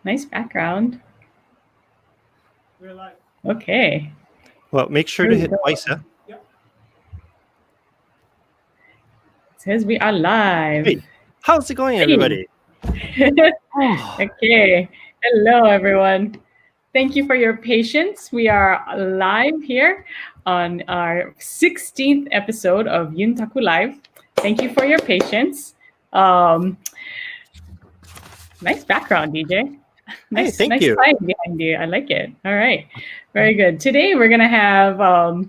Nice background. We're live. Okay. Well, make sure There to you hit go. twice, huh? Yep. It says we are live. Hey, how's it going, Hey. everybody? Okay. Hello, everyone. Thank you for your patience. We are live here on our 16th episode of Yuntaku Live. Thank you for your patience. Nice background, DJ. Nice, thank nice you. sign behind you. I like it. All right. Very good. Today we're going to have a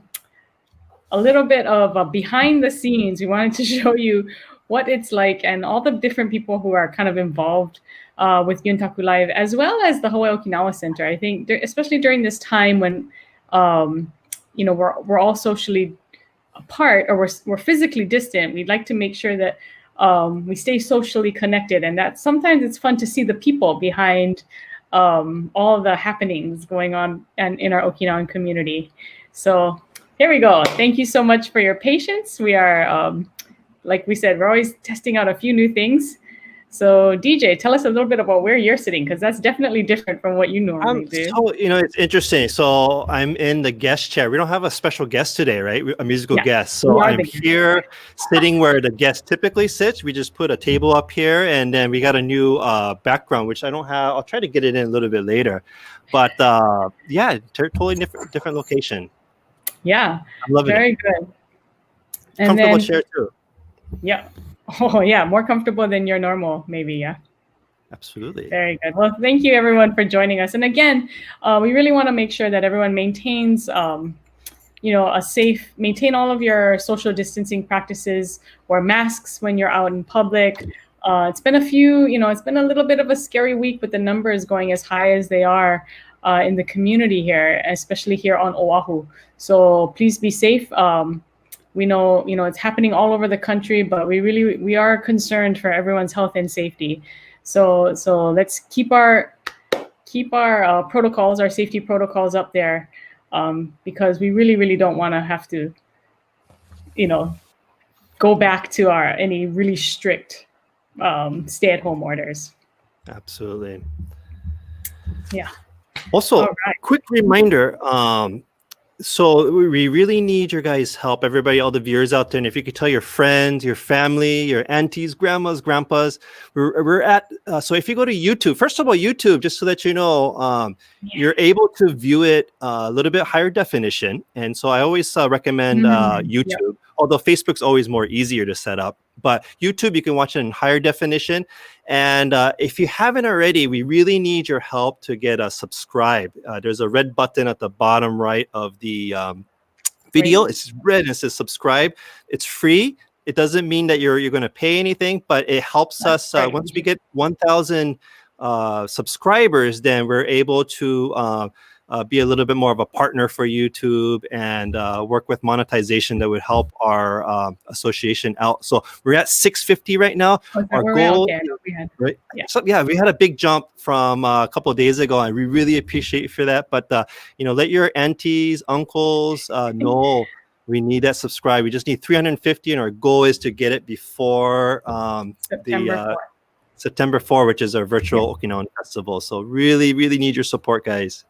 little bit of behind the scenes. We wanted to show you what it's like and all the different people who are kind of involved with Yuntaku Live, as well as the HUOA Okinawa Center. I think, especially during this time when, we're all socially apart or we're physically distant, we'd like to make sure that we stay socially connected, and that sometimes it's fun to see the people behind all the happenings going on and in our Okinawan community. So here we go. Thank you so much for your patience. We are, like we said, we're always testing out a few new things. So DJ, tell us a little bit about where you're sitting, because that's definitely different from what you normally do. So, it's interesting. So I'm in the guest chair. We don't have a special guest today, right? A musical guest. So I'm here sitting where the guest typically sits. We just put a table up here, and then we got a new background, which I don't have. I'll try to get it in a little bit later. But yeah, totally different location. Yeah, I'm loving very it. good. And Comfortable then, chair too. Yeah. Oh, yeah. More comfortable than your normal, maybe. Yeah. Absolutely. Very good. Well, thank you everyone for joining us. And again, we really want to make sure that everyone maintains, maintain all of your social distancing practices, wear masks when you're out in public. It's been it's been a little bit of a scary week with the numbers going as high as they are in the community here, especially here on Oahu. So please be safe. We know, it's happening all over the country, but we are concerned for everyone's health and safety. So let's keep our protocols, our safety protocols up there, because we really don't want to have to, go back to any really strict stay-at-home orders. Absolutely. Yeah. Also, quick reminder. So we really need your guys' help, everybody, all the viewers out there. And if you could tell your friends, your family, your aunties, grandmas, grandpas, we're at. So if you go to YouTube, first of all, YouTube, just so that you know, you're able to view it a little bit higher definition. And so I always recommend YouTube, although Facebook's always more easier to set up. But YouTube, you can watch it in higher definition. And if you haven't already, we really need your help to get a subscribe. There's a red button at the bottom right of the video. It's red and it says subscribe. It's free. It doesn't mean that you're going to pay anything, but it helps us. Once we get 1,000 subscribers, then we're able to be a little bit more of a partner for YouTube and work with monetization that would help our association out. So we're at 650 right now. Our goal, right? Yeah. So yeah, we had a big jump from a couple of days ago, and we really appreciate you for that. But let your aunties, uncles know we need that subscribe. We just need 350, and our goal is to get it before September 4, which is our virtual Okinawan festival. So really need your support, guys.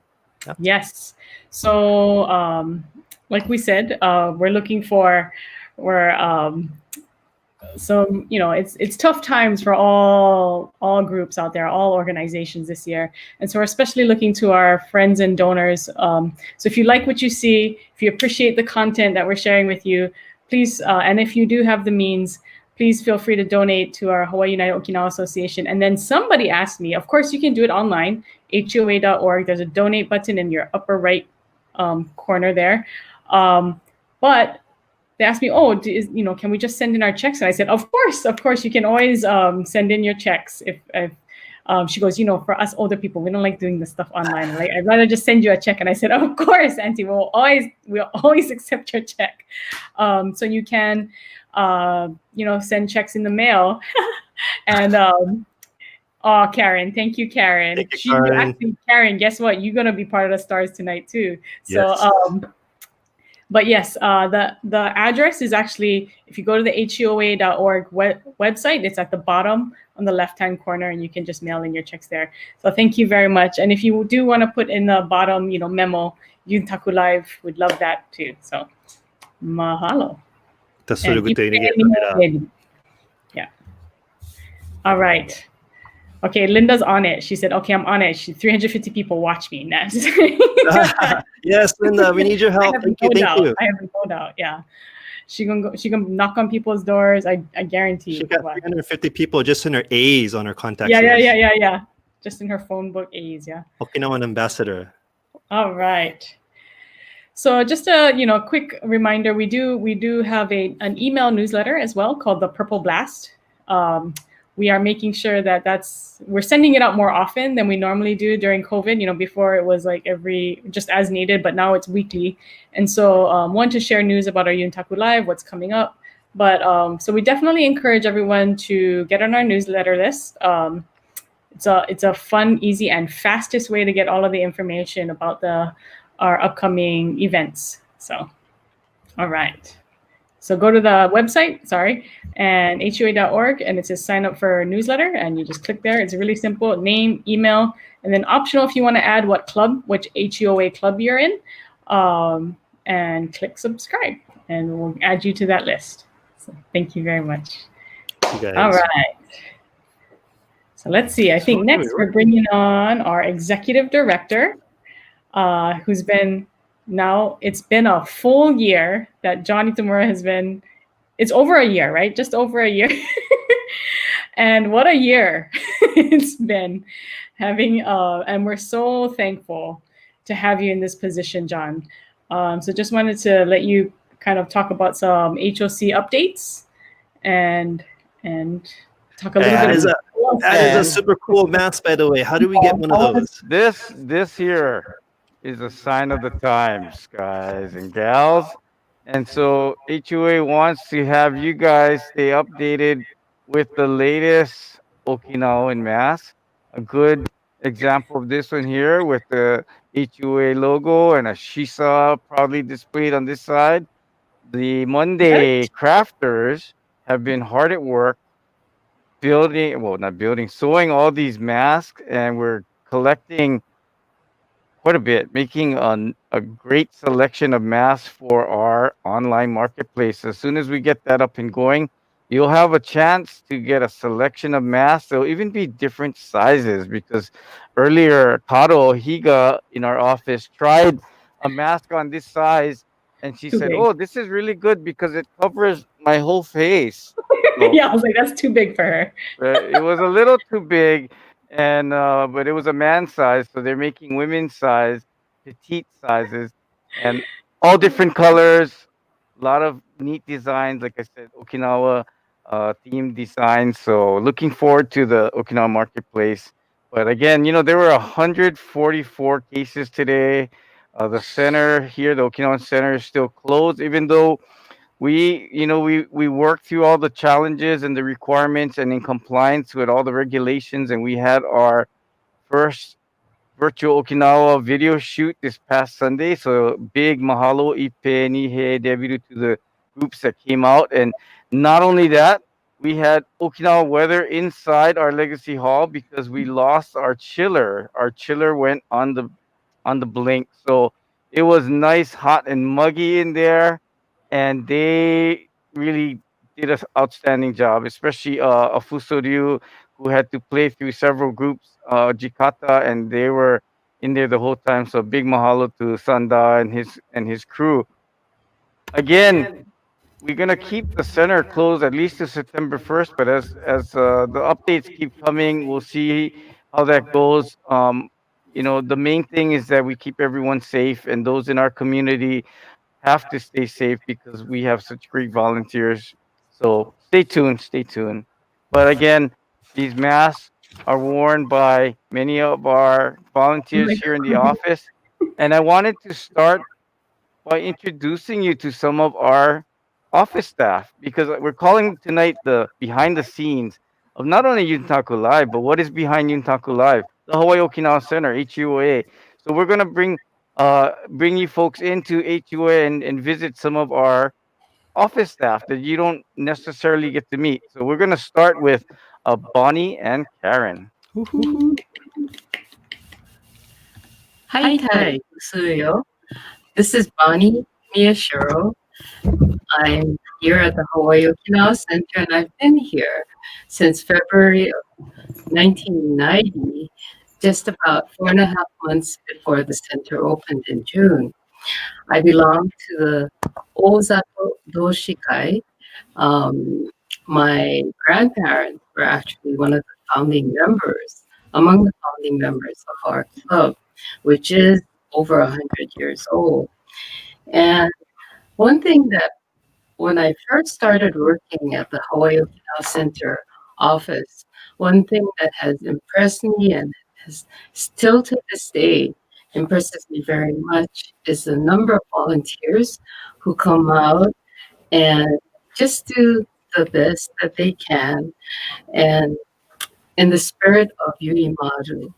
Yeah. Yes. So, like we said, we're looking for, it's tough times for all groups out there, all organizations this year. And so we're especially looking to our friends and donors. So if you like what you see, if you appreciate the content that we're sharing with you, please, and if you do have the means, please feel free to donate to our Hawaii United Okinawa Association. And then somebody asked me, of course, you can do it online, HUOA.org. There's a donate button in your upper right corner there. But they asked me, can we just send in our checks? And I said, of course, you can always send in your checks. If she goes, for us older people, we don't like doing this stuff online. Like, I'd rather just send you a check. And I said, of course, Auntie, we'll always accept your check. So you can, send checks in the mail. And Karen, thank you, Karen. Thank you, Karen. Actually, Karen, guess what? You're gonna be part of the stars tonight too. So yes. But yes, the address is actually, if you go to the HUOA.org website, it's at the bottom on the left hand corner, and you can just mail in your checks there. So thank you very much. And if you do want to put in the bottom, memo, Yuntaku Live, we'd love that too. So mahalo. That's sort of And good thing to get yeah. All right. Okay, Linda's on it. She said, "Okay, I'm on it." 350 people watch me next. Yes, Linda, we need your help. Thank you. Thank you. I have no doubt. Yeah, she gonna knock on people's doors. I guarantee. She got 350 people just in her A's on her contacts. Yeah. Just in her phone book A's. Yeah. Okinawan ambassador. All right. So just a quick reminder, we do have an email newsletter as well called the Purple Blast. We are making sure that we're sending it out more often than we normally do during COVID. Before it was like just as needed, but now it's weekly. And so one, to share news about our Yuntaku Live, what's coming up. But so we definitely encourage everyone to get on our newsletter list. It's a fun, easy, and fastest way to get all of the information about our upcoming events. So, all right. So go to the website, and HUA.org, and it says sign up for a newsletter, and you just click there. It's really simple: name, email, and then optional if you want to add which HUOA club you're in, and click subscribe, and we'll add you to that list. So thank you very much. All right. So let's see. I think next we're bringing on our executive director, who's been it's been a full year that John Itamura has been. It's over a year, right? Just over a year. And what a year it's been having, and we're so thankful to have you in this position, John. So just wanted to let you kind of talk about some HOC updates and talk a little bit. That is a super cool mask, by the way. How do we get one of those? This here is a sign of the times, guys and gals. And so HUA wants to have you guys stay updated with the latest Okinawan mask. A good example of this one here with the HUA logo and a shisa proudly displayed on this side. The Monday crafters have been hard at work sewing all these masks, and we're collecting quite a bit, making a great selection of masks for our online marketplace. As soon as we get that up and going, you'll have a chance to get a selection of masks. There'll even be different sizes, because earlier Taro Higa in our office tried a mask on this size, and she said, "Oh, this is really good because it covers my whole face." So, yeah, I was like, that's too big for her. It was a little too big, and but it was a man size, so they're making women's size, petite sizes, and all different colors. A lot of neat designs, like I said, Okinawa themed designs. So looking forward to the Okinawa marketplace. But again, there were 144 cases today. The center here, the Okinawan Center, is still closed, even though we worked through all the challenges and the requirements and in compliance with all the regulations, and we had our first virtual Okinawa video shoot this past Sunday. So big mahalo ipe nihe debiru to the groups that came out. And not only that, we had Okinawa weather inside our legacy hall because we lost our chiller. Our chiller went on the blink. So it was nice, hot and muggy in there, and they really did an outstanding job, especially a Fusoryu who had to play through several groups, Jikata, and they were in there the whole time. So big mahalo to Sanda and his crew. Again, we're gonna keep the center closed at least to September 1st, but as the updates keep coming, we'll see how that goes. The main thing is that we keep everyone safe, and those in our community have to stay safe because we have such great volunteers. So stay tuned, stay tuned. But again, these masks are worn by many of our volunteers here in the office. And I wanted to start by introducing you to some of our office staff, because we're calling tonight the behind the scenes of not only Yuntaku Live, but what is behind Yuntaku Live, the Hawaii Okinawa Center, HUOA. So we're going to bring bring you folks into HUA and visit some of our office staff that you don't necessarily get to meet. So we're gonna start with Bonnie and Karen. Woohoo. Hi, Ty. Suyo. This is Bonnie Miyashiro. I'm here at the Hawaii Okinawa Center, and I've been here since February of 1990, just about 4.5 months before the center opened in June. I belong to the Ozato Doshikai. Um, my grandparents were actually one of the founding members, among the founding members of our club, which is over 100 years old. And one thing that when I first started working at the Hawaii Okinawa Center office, one thing that has impressed me and has still to this day impresses me very much is the number of volunteers who come out and just do the best that they can. And in the spirit of Yuri Maru,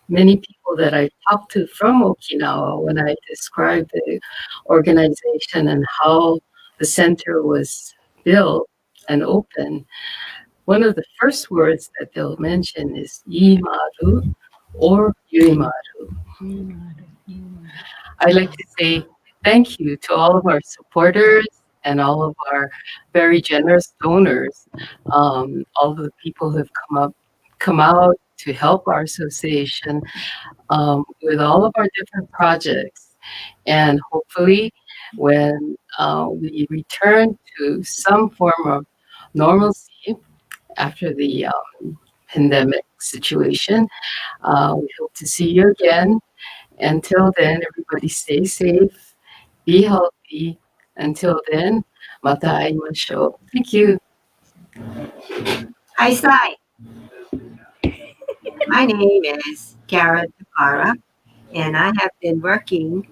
many people that I talked to from Okinawa, when I described the organization and how the center was built and open, one of the first words that they'll mention is Yimaru or Yurimaru. I like to say thank you to all of our supporters and all of our very generous donors, all of the people who have come out to help our association with all of our different projects. And hopefully, when we return to some form of normalcy after the pandemic situation, we hope to see you again. Until then, everybody stay safe, be healthy. Until then, mata aimashou. Thank you. Hi, Sai. My name is Karen Takara, and I have been working,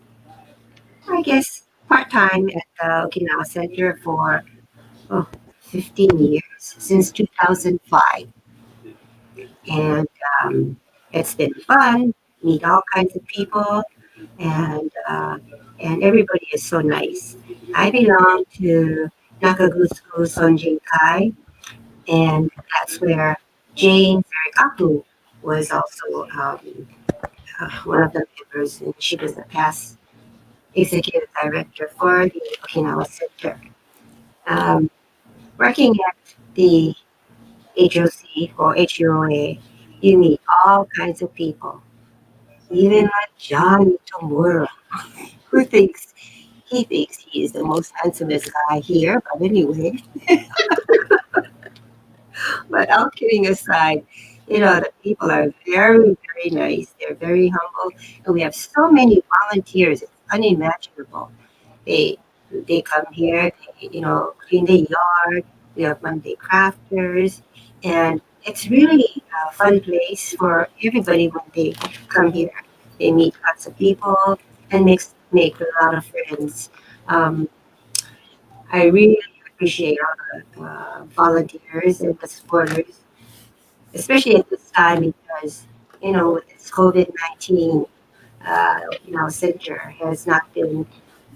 I guess, part time at the Okinawa Center for 15 years, since 2005. And it's been fun, meet all kinds of people, and, uh, and everybody is so nice. I belong to Nakagusu Sonjinkai, and that's where Jane Ferikaku was also one of the members, and she was the past executive director for the Okinawa Center. Um, Working at the HOC or HUOA, you meet all kinds of people, even like John Tomura, who thinks he is the most handsomest guy here, but anyway. But all kidding aside, the people are very, very nice. They're very humble, and we have so many volunteers. It's unimaginable. They they come here, clean the yard. We have Monday crafters, and it's really a fun place for everybody when they come here. They meet lots of people and make a lot of friends. Um, I really appreciate all the volunteers and the supporters, especially at this time because with this COVID-19, center has not been.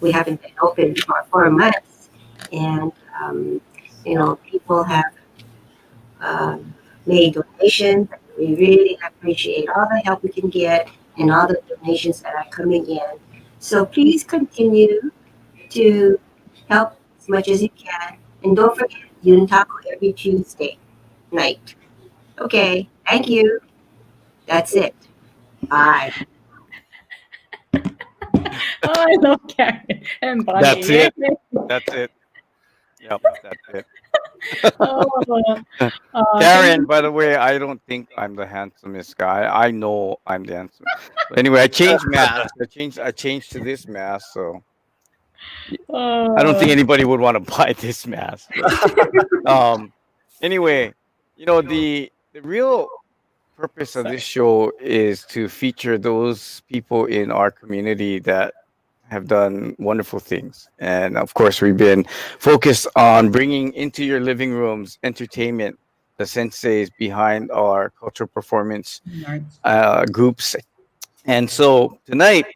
We haven't been open for 4 months, and people have made donations. We really appreciate all the help we can get and all the donations that are coming in. So please continue to help as much as you can. And don't forget, Yuntaku every Tuesday night. Okay, thank you. That's it. Bye. Oh, I love Karen and Bonnie. That's it. Yay. That's it. Yep, that's it. Oh, Karen, by the way, I don't think I'm the handsomest guy. I know I'm the handsome. But anyway, I changed masks. I changed to this mask, so I don't think anybody would want to buy this mask. But, anyway, the real purpose of this show is to feature those people in our community that have done wonderful things. And of course, we've been focused on bringing into your living rooms entertainment, the senseis behind our cultural performance groups And so tonight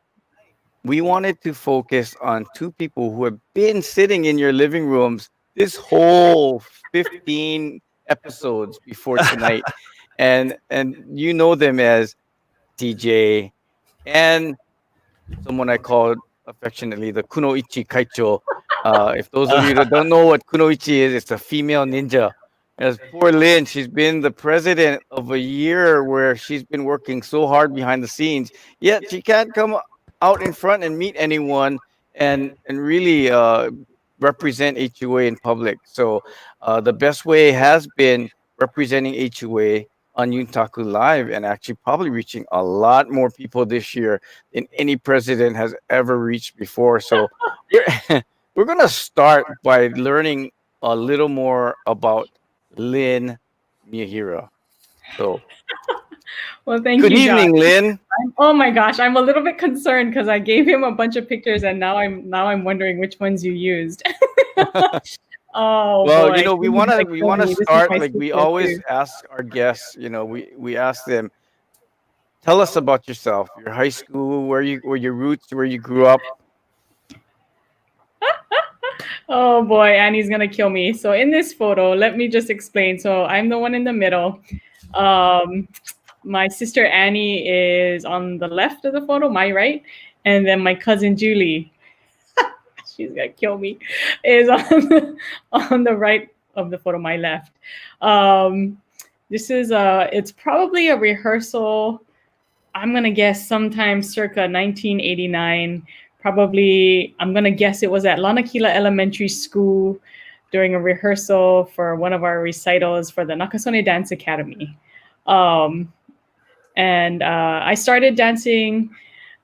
we wanted to focus on two people who have been sitting in your living rooms this whole 15 episodes before tonight. And you know them as TJ and someone I call affectionately the Kunoichi Kaicho. If those of you that don't know what Kunoichi is, it's a female ninja. As poor Lynn, she's been the president of a year where she's been working so hard behind the scenes, yet she can't come out in front and meet anyone and really represent HUA in public. So the best way has been representing HUA on Yuntaku Live and actually probably reaching a lot more people this year than any president has ever reached before. So we're we're gonna start by learning a little more about Lynn Miyahira. So Well, thank good you, Josh. evening, Lynn. Oh my gosh, I'm a little bit concerned because I gave him a bunch of pictures and now I'm wondering which ones you used. Oh Well, boy, we He's wanna gonna we kill wanna me. This is start my like we sister always too. ask our guests. We ask them, tell us about yourself, your high school, where your roots, where you grew up. Oh boy, Annie's gonna kill me. So in this photo, let me just explain. So I'm the one in the middle. Um, my sister Annie is on the left of the photo, my right, and then my cousin Julie, she's gonna kill me, is on on the right of the photo, my left. Um, this is it's probably a rehearsal. I'm gonna guess sometime circa 1989. Probably, I'm gonna guess it was at Lanakila Elementary School during a rehearsal for one of our recitals for the Nakasone Dance Academy. Um, and I started dancing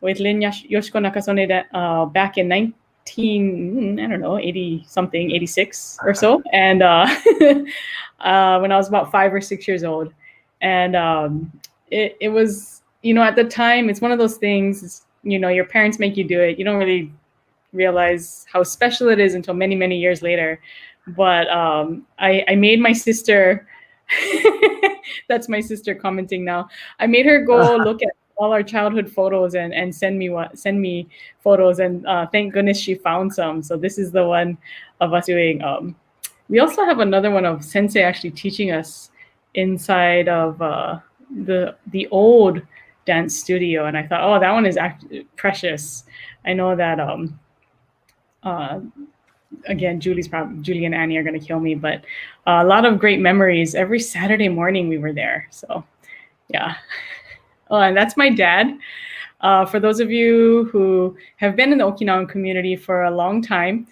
with Lin Yoshiko Nakasone back in I don't know, 80 something, 86 or so. And when I was about 5 or 6 years old. And it was, at the time, it's one of those things, your parents make you do it. You don't really realize how special it is until many, many years later. But I made my sister, that's my sister commenting now. I made her go look at all our childhood photos and send me photos, and thank goodness she found some. So this is the one of us doing. We also have another one of Sensei actually teaching us inside of the old dance studio, and I thought, oh, that one is actually precious. I know that uh, again, Julie and Annie are going to kill me, but a lot of great memories. Every Saturday morning we were there. So yeah. Oh, and that's my dad. For those of you who have been in the Okinawan community for a long time,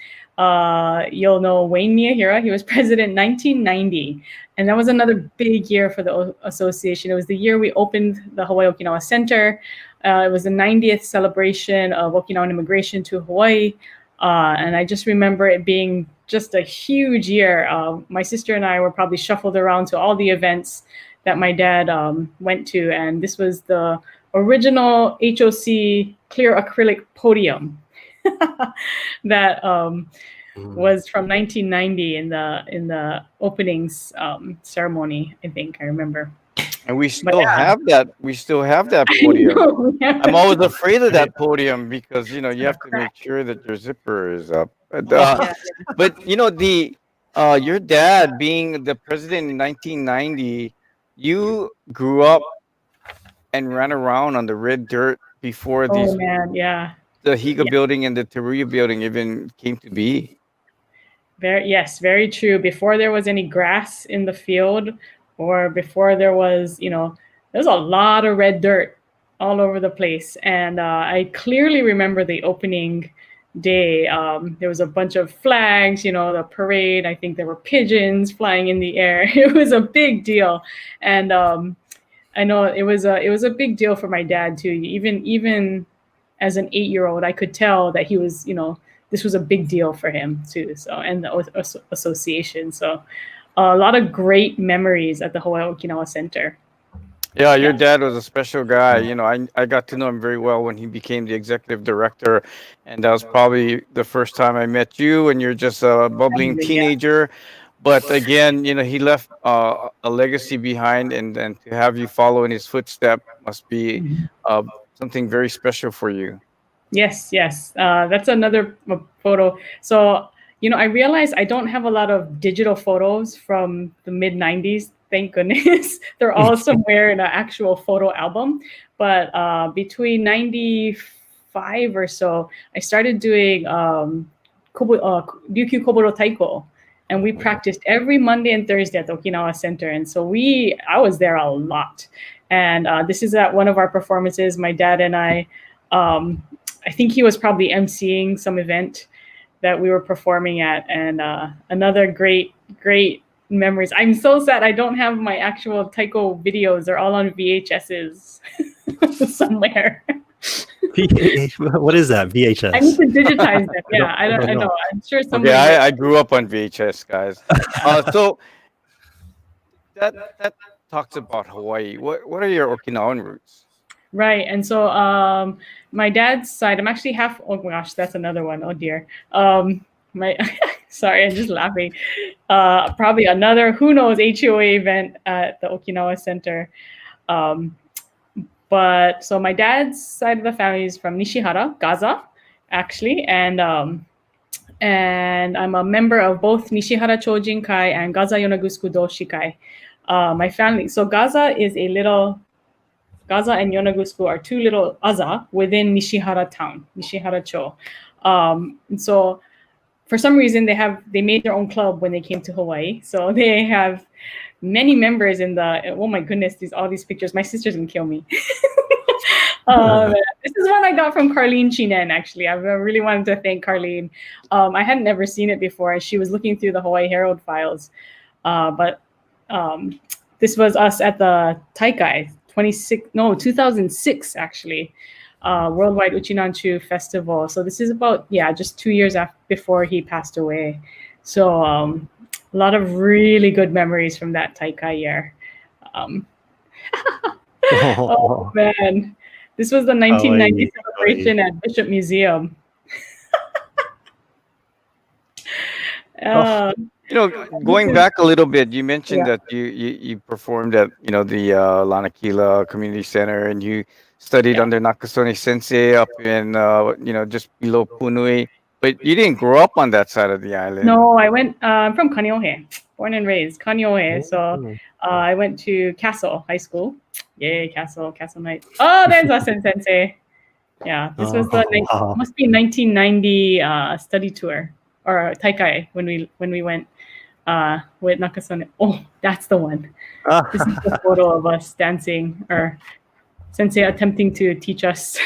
you'll know Wayne Miyahira. He was president in 1990. And that was another big year for the association. It was the year we opened the Hawaii Okinawa Center. It was the 90th celebration of Okinawan immigration to Hawaii. And I just remember it being just a huge year. My sister and I were probably shuffled around to all the events that my dad went to. And this was the original HOC clear acrylic podium that was from 1990 in the openings ceremony. I think I remember. And we still have that. We still have that podium. I'm always afraid of that podium because you have to make sure that your zipper is up. But your dad being the president in 1990, you grew up and ran around on the red dirt before Oh man, yeah. the Higa building and the Teruya building even came to be. Yes, very true. Before there was any grass in the field, or before there was, there's a lot of red dirt all over the place. And I clearly remember the opening day. There was a bunch of flags, the parade. I think there were pigeons flying in the air. It was a big deal. And I know it was a big deal for my dad too. Even as an 8-year-old, I could tell that he was, this was a big deal for him too. So, and the association. So a lot of great memories at the Hawaii Okinawa Center. Yeah, your dad was a special guy. I got to know him very well when he became the executive director. And that was probably the first time I met you, and you're just a bubbling teenager. But again, he left a legacy behind, and to have you follow in his footstep must be something very special for you. Yes, yes. That's another photo. So, I realized I don't have a lot of digital photos from the mid 90s. Thank goodness. They're all somewhere in an actual photo album. But between 95 or so, I started doing Ryukyu Koburo Taiko. And we practiced every Monday and Thursday at the Okinawa Center. And so I was there a lot. And this is at one of our performances. My dad and I think he was probably emceeing some event that we were performing at, and another great memories. I'm so sad I don't have my actual taiko videos. They're all on VHSs somewhere. What is that? VHS? I need to digitize them. Yeah, I don't know. I'm sure somebody. Okay, I grew up on VHS, guys. So that talks about Hawaii. What are your Okinawan roots? Right. And so my dad's side, I'm actually half, oh my gosh, that's another one. Oh dear. Sorry, I'm just laughing. Probably another, who knows, HUOA event at the Okinawa Center. But so my dad's side of the family is from Nishihara, Gaza, actually. And I'm a member of both Nishihara Chojin Kai and Gaza Yonagusuku Doshi Kai. My family, so Gaza and Yonagusuku are two little aza within Nishihara town, Nishihara Cho. And so for some reason they made their own club when they came to Hawaii. So they have many members in oh my goodness, all these pictures. My sister's gonna kill me. This is one I got from Carlene Chinen, actually. I really wanted to thank Carlene. I hadn't ever seen it before. She was looking through the Hawaii Herald files. But this was us at the Taikai. 2006 actually, Worldwide Uchinanchu Festival. So this is about just 2 years before he passed away. So a lot of really good memories from that Taikai year. Oh man, this was the 1990 celebration at Bishop Museum. Going back a little bit, you mentioned that you performed at the Lanakila Community Center, and you studied under Nakasone Sensei up in just below Punui, but you didn't grow up on that side of the island. No, I went. I'm from Kaneohe, born and raised Kaneohe. So I went to Castle High School. Yay, Castle Knights. Oh, there's Asen Sensei. Yeah, this was must be 1990 study tour or Taikai when we went with Nakasone. Oh, that's the one. This is the photo of us dancing, or Sensei attempting to teach us.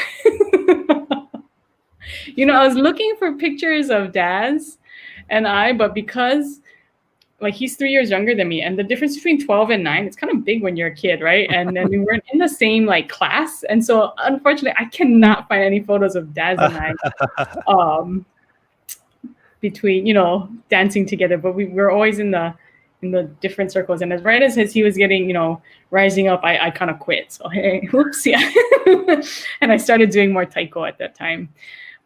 I was looking for pictures of Daz and but because he's 3 years younger than me, and the difference between 12 and 9, it's kind of big when you're a kid, right? And then we weren't in the same class, and so unfortunately I cannot find any photos of Daz and I between dancing together, but we were always in the different circles. And as he was getting rising up, I kind of quit. So hey, whoops, yeah. And I started doing more taiko at that time.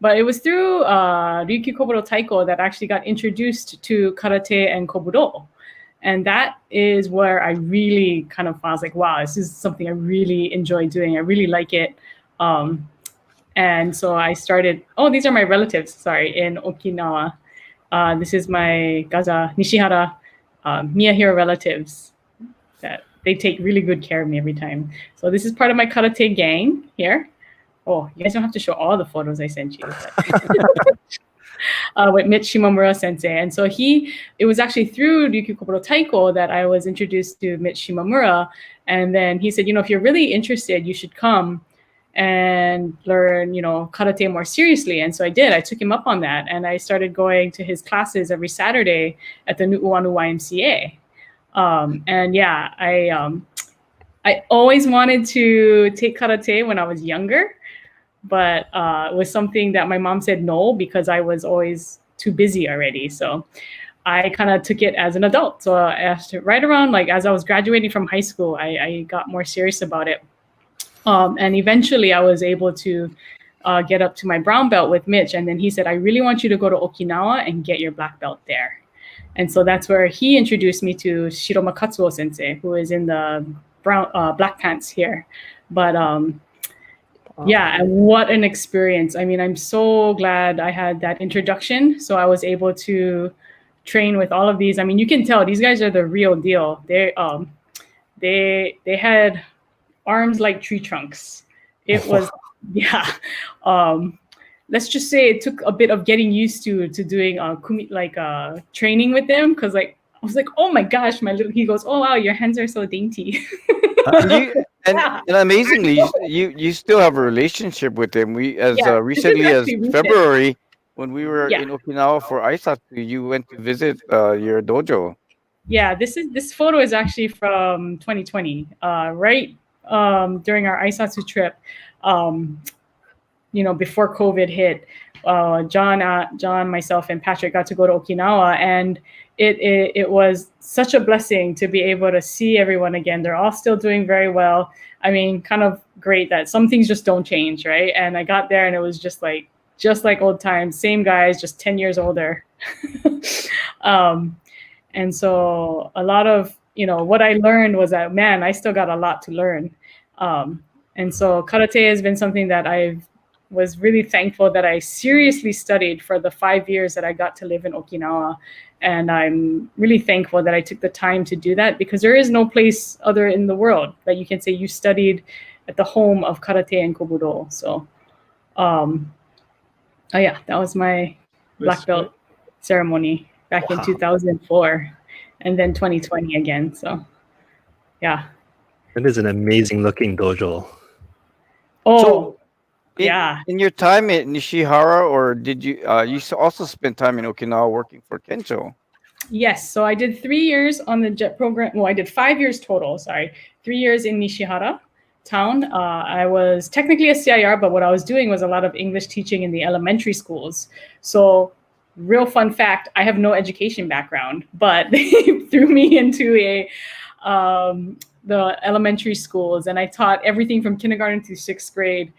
But it was through Ryukyu Koburo Taiko that I actually got introduced to karate and kobudo. And that is where I really kind of, I was like, wow, this is something I really enjoy doing. I really like it. And so I started, these are my relatives, in Okinawa. This is my Gaza, Nishihara, Miyahira relatives. That they take really good care of me every time. So this is part of my karate gang here. Oh, you guys don't have to show all the photos I sent you. With Mitch Shimomura sensei. And so it was actually through Ryukyu Koburo Taiko that I was introduced to Mitch Shimomura. And then he said, if you're really interested, you should come and learn, karate more seriously. And so I did. I took him up on that. And I started going to his classes every Saturday at the Nu'uanu YMCA. I always wanted to take karate when I was younger. But it was something that my mom said no, because I was always too busy already. So I kind of took it as an adult. So after right around as I was graduating from high school, I got more serious about it. And eventually I was able to get up to my brown belt with Mitch. And then he said, I really want you to go to Okinawa and get your black belt there. And so that's where he introduced me to Shiroma Katsuo sensei, who is in the black pants here. But Yeah, and what an experience. I mean, I'm so glad I had that introduction. So I was able to train with all of these. I mean, you can tell these guys are the real deal. They had arms like tree trunks. It was yeah. Um, let's just say it took a bit of getting used to doing training with them, because like I was like, oh my gosh, my little, he goes, oh wow, your hands are so dainty. And you Yeah. and amazingly, you still have a relationship with him. We as Yeah, this is recently as actually recent. February, when we were Yeah. in Okinawa for Aisatsu, you went to visit your dojo. Yeah, this photo is actually from 2020, right during our Aisatsu trip. Um, before COVID hit, John, myself, and Patrick got to go to Okinawa, and it was such a blessing to be able to see everyone again. They're all still doing very well. I mean, kind of great that some things just don't change, right? And I got there, and it was just like old times, same guys, just 10 years older. um, and so a lot of what I learned was that, man, I still got a lot to learn. And so karate has been something that I was really thankful that I seriously studied for the 5 years that I got to live in Okinawa. And I'm really thankful that I took the time to do that, because there is no place other in the world that you can say you studied at the home of karate and kobudo. So, oh yeah, that was my black belt ceremony back in 2004, and then 2020 again. So, yeah. It is an amazing looking dojo. Oh, So, yeah. in your time at Nishihara, or did you also spend time in Okinawa working for Kensho? Yes. So I did 3 years on the JET program. Well, I did 5 years total. Sorry. 3 years in Nishihara town. I was technically a CIR, but what I was doing was a lot of English teaching in the elementary schools. So, real fun fact, I have no education background, but they threw me into the elementary schools, and I taught everything from kindergarten to 6th grade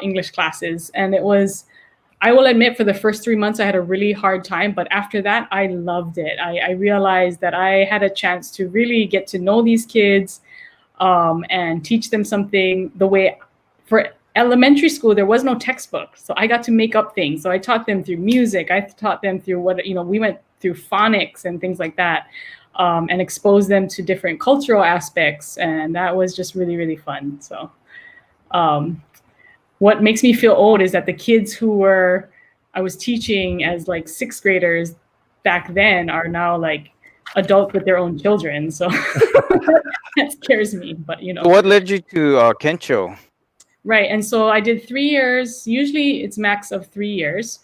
English classes. And it was, I will admit, for the first 3 months, I had a really hard time. But after that, I loved it. I realized that I had a chance to really get to know these kids and teach them something the way. For elementary school, there was no textbook. So I got to make up things. So I taught them through music. I taught them through we went through phonics and things like that, and exposed them to different cultural aspects. And that was just really, really fun. So, what makes me feel old is that the kids who I was teaching as like 6th graders back then are now like adults with their own children. So that scares me, but So what led you to Kensho? Right. And so I did 3 years. Usually it's max of 3 years.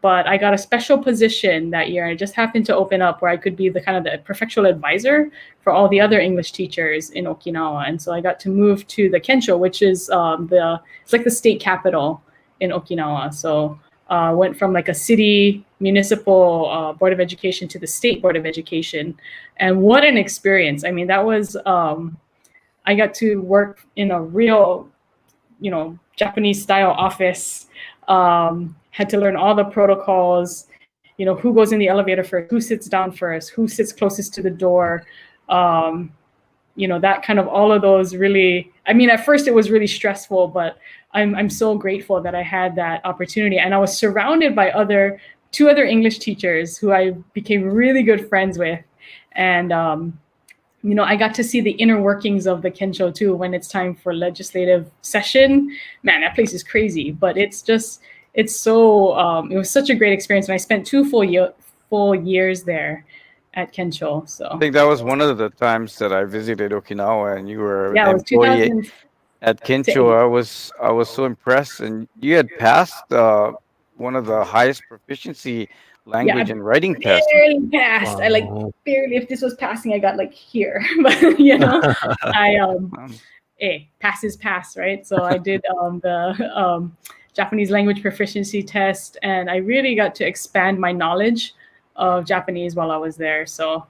But I got a special position that year. I just happened to open up where I could be the kind of the prefectural advisor for all the other English teachers in Okinawa. And so I got to move to the Kensho, which is it's like the state capital in Okinawa. So went from like a city municipal board of education to the state board of education. And what an experience. I mean, that was, I got to work in a real, Japanese style office. Had to learn all the protocols, who goes in the elevator first, who sits down first, who sits closest to the door. That kind of, all of those really, I mean, at first it was really stressful, but I'm so grateful that I had that opportunity. And I was surrounded by two other English teachers who I became really good friends with. And, I got to see the inner workings of the Kensho too when it's time for legislative session. Man, that place is crazy, but it's so, it was such a great experience. And I spent 2 full years there at Kensho. So I think that was one of the times that I visited Okinawa, and you were yeah, an it was employee 2000. at Kensho. I was so impressed, and you had passed one of the highest proficiency language and writing tests. Barely passed. I Wow. barely, if this was passing, I got like here, but I pass is pass, right? So I did the Japanese language proficiency test, and I really got to expand my knowledge of Japanese while I was there. So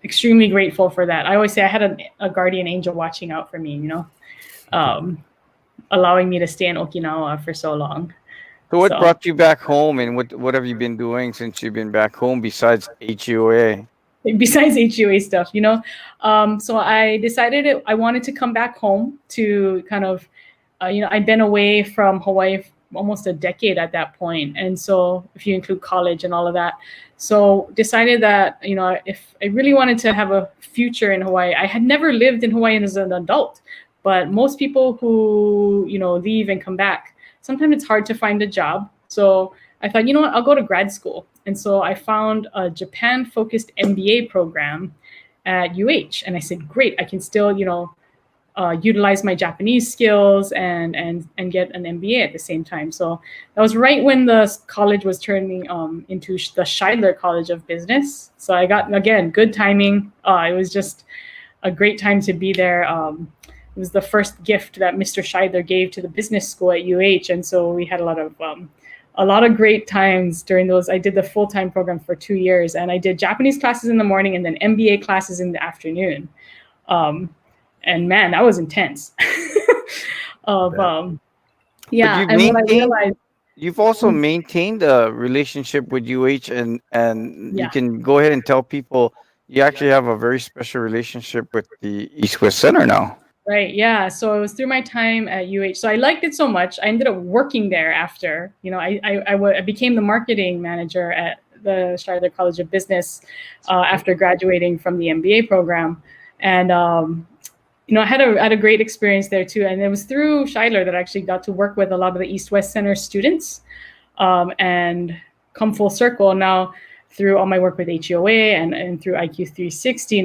extremely grateful for that. I always say I had a guardian angel watching out for me, allowing me to stay in Okinawa for so long. So what brought you back home, and what have you been doing since you've been back home besides HUOA? besides HUA stuff, you know. So I decided I wanted to come back home to kind of, you know, I'd been away from Hawaii almost a decade at that point, and so if you include college and all of that, so decided that, you know, if I really wanted to have a future in Hawaii, I had never lived in Hawaii as an adult, but most people who, you know, leave and come back, sometimes it's hard to find a job. So I thought, you know what, I'll go to grad school. And so I found a Japan-focused MBA program at UH. And I said, great, I can still, you know, utilize my Japanese skills and get an MBA at the same time. So that was right when the college was turning into the Scheidler College of Business. So I got, again, good timing. It was just a great time to be there. It was the first gift that Mr. Scheidler gave to the business school at UH. And so we had a lot of great times during those. I did the full-time program for 2 years, and I did Japanese classes in the morning and then MBA classes in the afternoon. And man, that was intense. Yeah, and what I realized, you've also maintained a relationship with UH, and you can go ahead and tell people you actually have a very special relationship with the East West Center now. Right. Yeah. So it was through my time at UH. So I liked it so much. I ended up working there after. You know, I became the marketing manager at the Scheidler College of Business after graduating from the MBA program, and you know, I had a great experience there too. And it was through Scheidler that I actually got to work with a lot of the East West Center students, and come full circle now through all my work with HUOA and through IQ 360.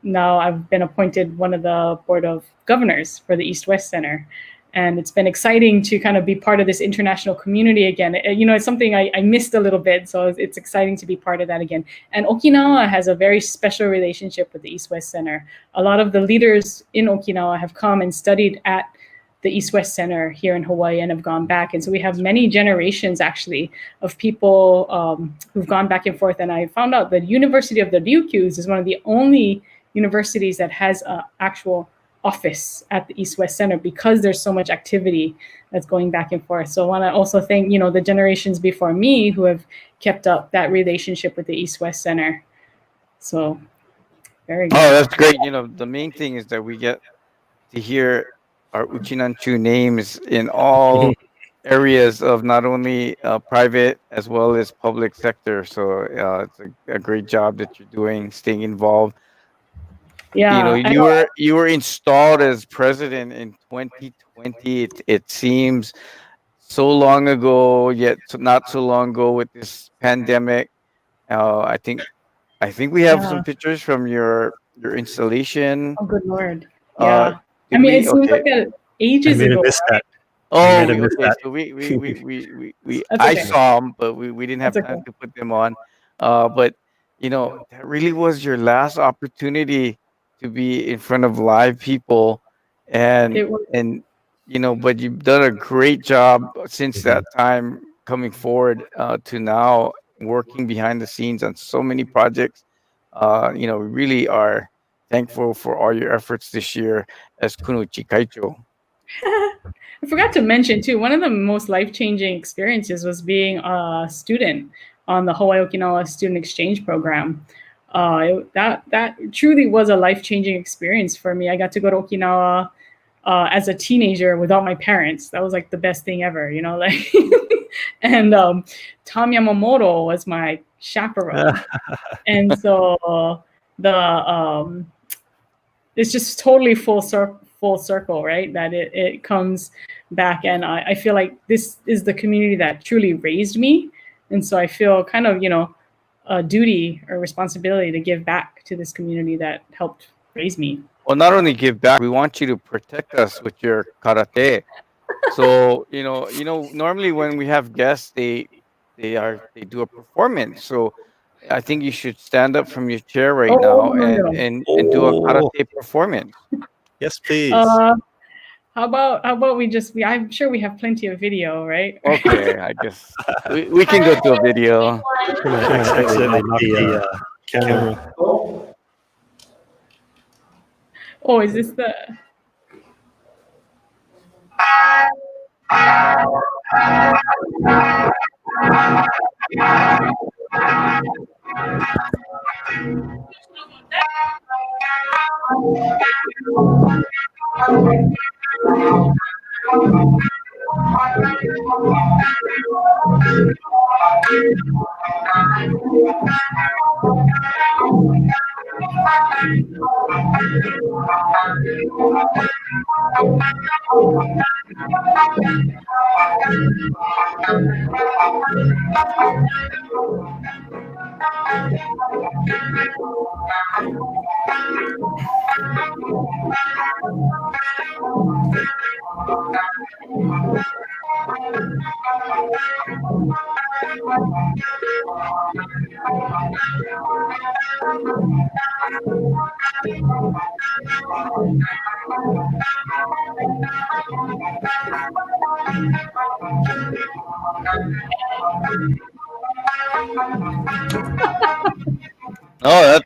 Now I've been appointed one of the board of governors for the East West Center. And it's been exciting to kind of be part of this international community again. You know, it's something I missed a little bit. So it's exciting to be part of that again. And Okinawa has a very special relationship with the East West Center. A lot of the leaders in Okinawa have come and studied at the East West Center here in Hawaii and have gone back. And so we have many generations actually of people who've gone back and forth. And I found out that University of the Ryukyus is one of the only universities that has an actual office at the East West Center because there's so much activity that's going back and forth. So I want to also thank, you know, the generations before me who have kept up that relationship with the East West Center. So very good. Oh, that's great. You know, the main thing is that we get to hear our Uchinanchu names in all areas of not only private as well as public sector. So it's a great job that you're doing, staying involved. Yeah, you know, you were installed as president in 2020. It seems so long ago, yet not so long ago with this pandemic. I think we have some pictures from your installation. Oh, good Lord! Yeah, I mean, we? it seems like ages ago. That. Oh, okay. So we I okay. saw them, but we didn't have That's time okay. to put them on. But you know, that really was your last opportunity to be in front of live people, and It was, you know, but you've done a great job since that time coming forward to now working behind the scenes on so many projects. You know, we really are thankful for all your efforts this year as Kunuchi Kaicho. I forgot to mention too, one of the most life-changing experiences was being a student on the Hawaii Okinawa Student Exchange Program. That truly was a life-changing experience for me. I got to go to Okinawa as a teenager without my parents. That was like the best thing ever, you know, like. And Tom Yamamoto was my chaperone, and so it's just totally full circle, right? That it comes back, and I feel like this is the community that truly raised me, and so I feel kind of, you know, a duty or responsibility to give back to this community that helped raise me. Well, not only give back, we want you to protect us with your karate. So you know, normally when we have guests, they do a performance. So I think you should stand up from your chair right now and do a karate performance. Yes, please. How about I'm sure we have plenty of video, right? Okay, I guess we can go to a video. Accidentally knock the camera. Oh, is this the? Oh,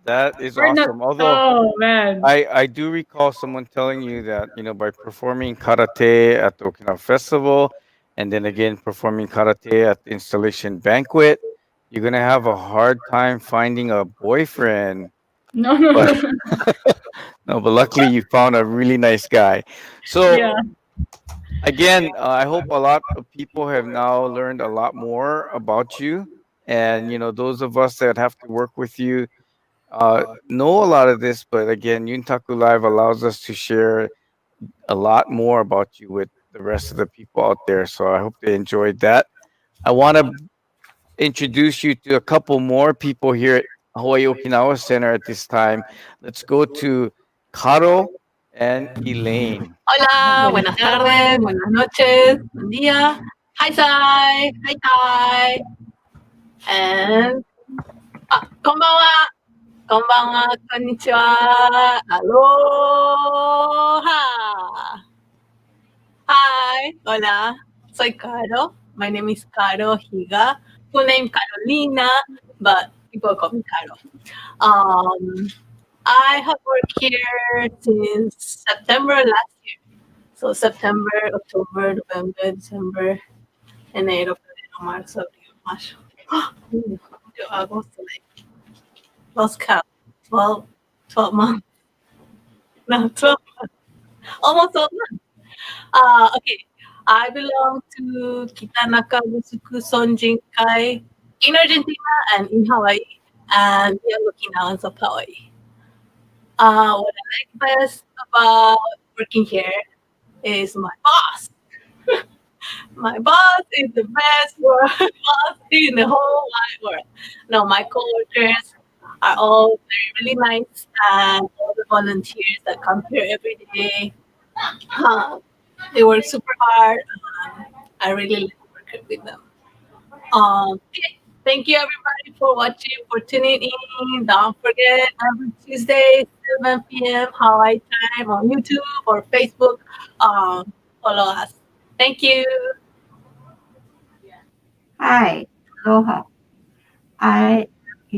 that is We're not. awesome. Although Oh man. I do recall someone telling you that, by performing karate at the Okinawa Festival and then again performing karate at the installation banquet, you're gonna have a hard time finding a boyfriend. No, no, But no. no, but luckily you found a really nice guy. So Yeah. again, I hope a lot of people have now learned a lot more about you, and those of us that have to work with you know a lot of this. But again, Yuntaku Live allows us to share a lot more about you with the rest of the people out there. So I hope they enjoyed that. I want to introduce you to a couple more people here at Hawaii Okinawa Center at this time. Let's go to Karo and Elaine. Hola, buenas tardes, buenas noches, buen día. Hi, Sai. Hi, Tai. And, こんばんは。こんばんは。こんにちは。Aloha. Hi. Hola. Soy Caro. My name is Caro Higa. Full name Carolina, but people call me Caro. I have worked here since September last year. So September, October, November, December, enero, febrero, marzo, abril, mayo. Julio, agosto, like, lost count. 12 months. No, 12 months. Almost 12 months. Okay. I belong to Kitanaka Musuku Sonjin Kai in Argentina and in Hawaii, and we are Okinawans of Hawaii. What I like best about working here is my boss. My boss is the best boss in the whole wide world. No, my coworkers are all really nice, and all the volunteers that come here every day, they work super hard. I really like working with them. Okay. Thank you everybody for watching, for tuning in. Don't forget every Tuesday, 7 p.m. Hawaii time on YouTube or Facebook. Follow us. Thank you. Hi, aloha. I am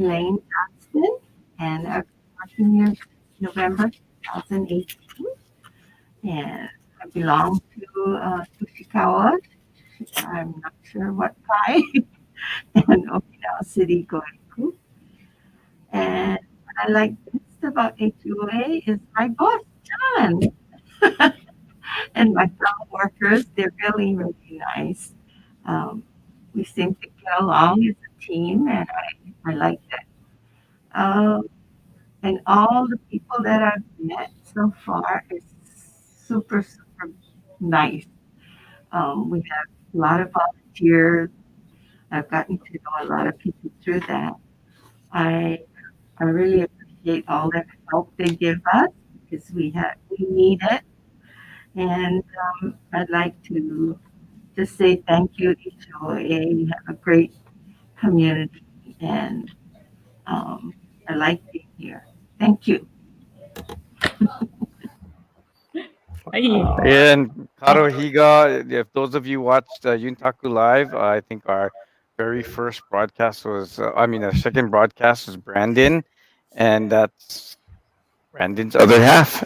Elaine Johnston, and I've been working here since November 2018. And I belong to Tushikawa. I'm not sure what Pai, and Okinawa City, Goiku. And what I like best about HUA is my boss, John, and my fellow workers. They're really, really nice. Um, we seem to get along as a team, and I like that. And all the people that I've met so far is super, super nice. We have a lot of volunteers. I've gotten to know a lot of people through that. I I really appreciate all the help they give us because we need it. And I'd like to just say thank you to HOA. You have a great community, and um, I like being here. Thank you. Hi. And Karo Higa, if those of you watched Yuntaku Live, I think our very first broadcast was, our second broadcast was Brandon, and that's Brandon's other half,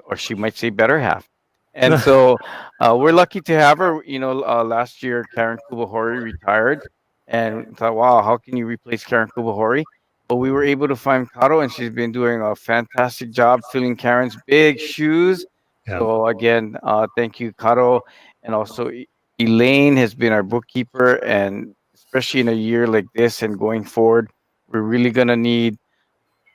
or she might say better half. And so we're lucky to have her. Last year Karen Kubahori retired, and we thought, wow, how can you replace Karen Kubahori? but we were able to find Caro, and she's been doing a fantastic job filling Karen's big shoes. Yeah. So again, thank you, Caro, and also Elaine has been our bookkeeper, and especially in a year like this and going forward, we're really gonna need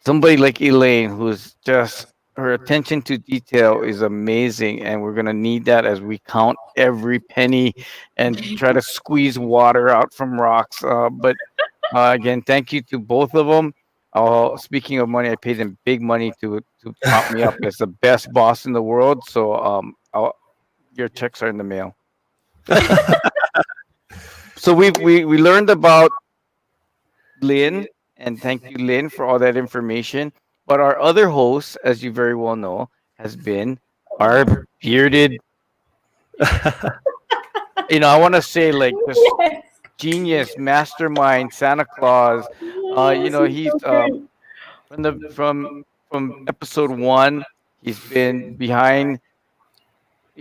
somebody like Elaine, who's just her attention to detail is amazing, and we're gonna need that as we count every penny and try to squeeze water out from rocks. But again, thank you to both of them. Speaking of money, I paid them big money to prop me up as the best boss in the world. So your checks are in the mail. So we learned about Lynn, and thank you, Lynn, for all that information. But our other host, as you very well know, has been our bearded, I want to say like this Yes. genius, mastermind, Santa Claus. Yes, he's He's so great. from the from episode one. He's been behind.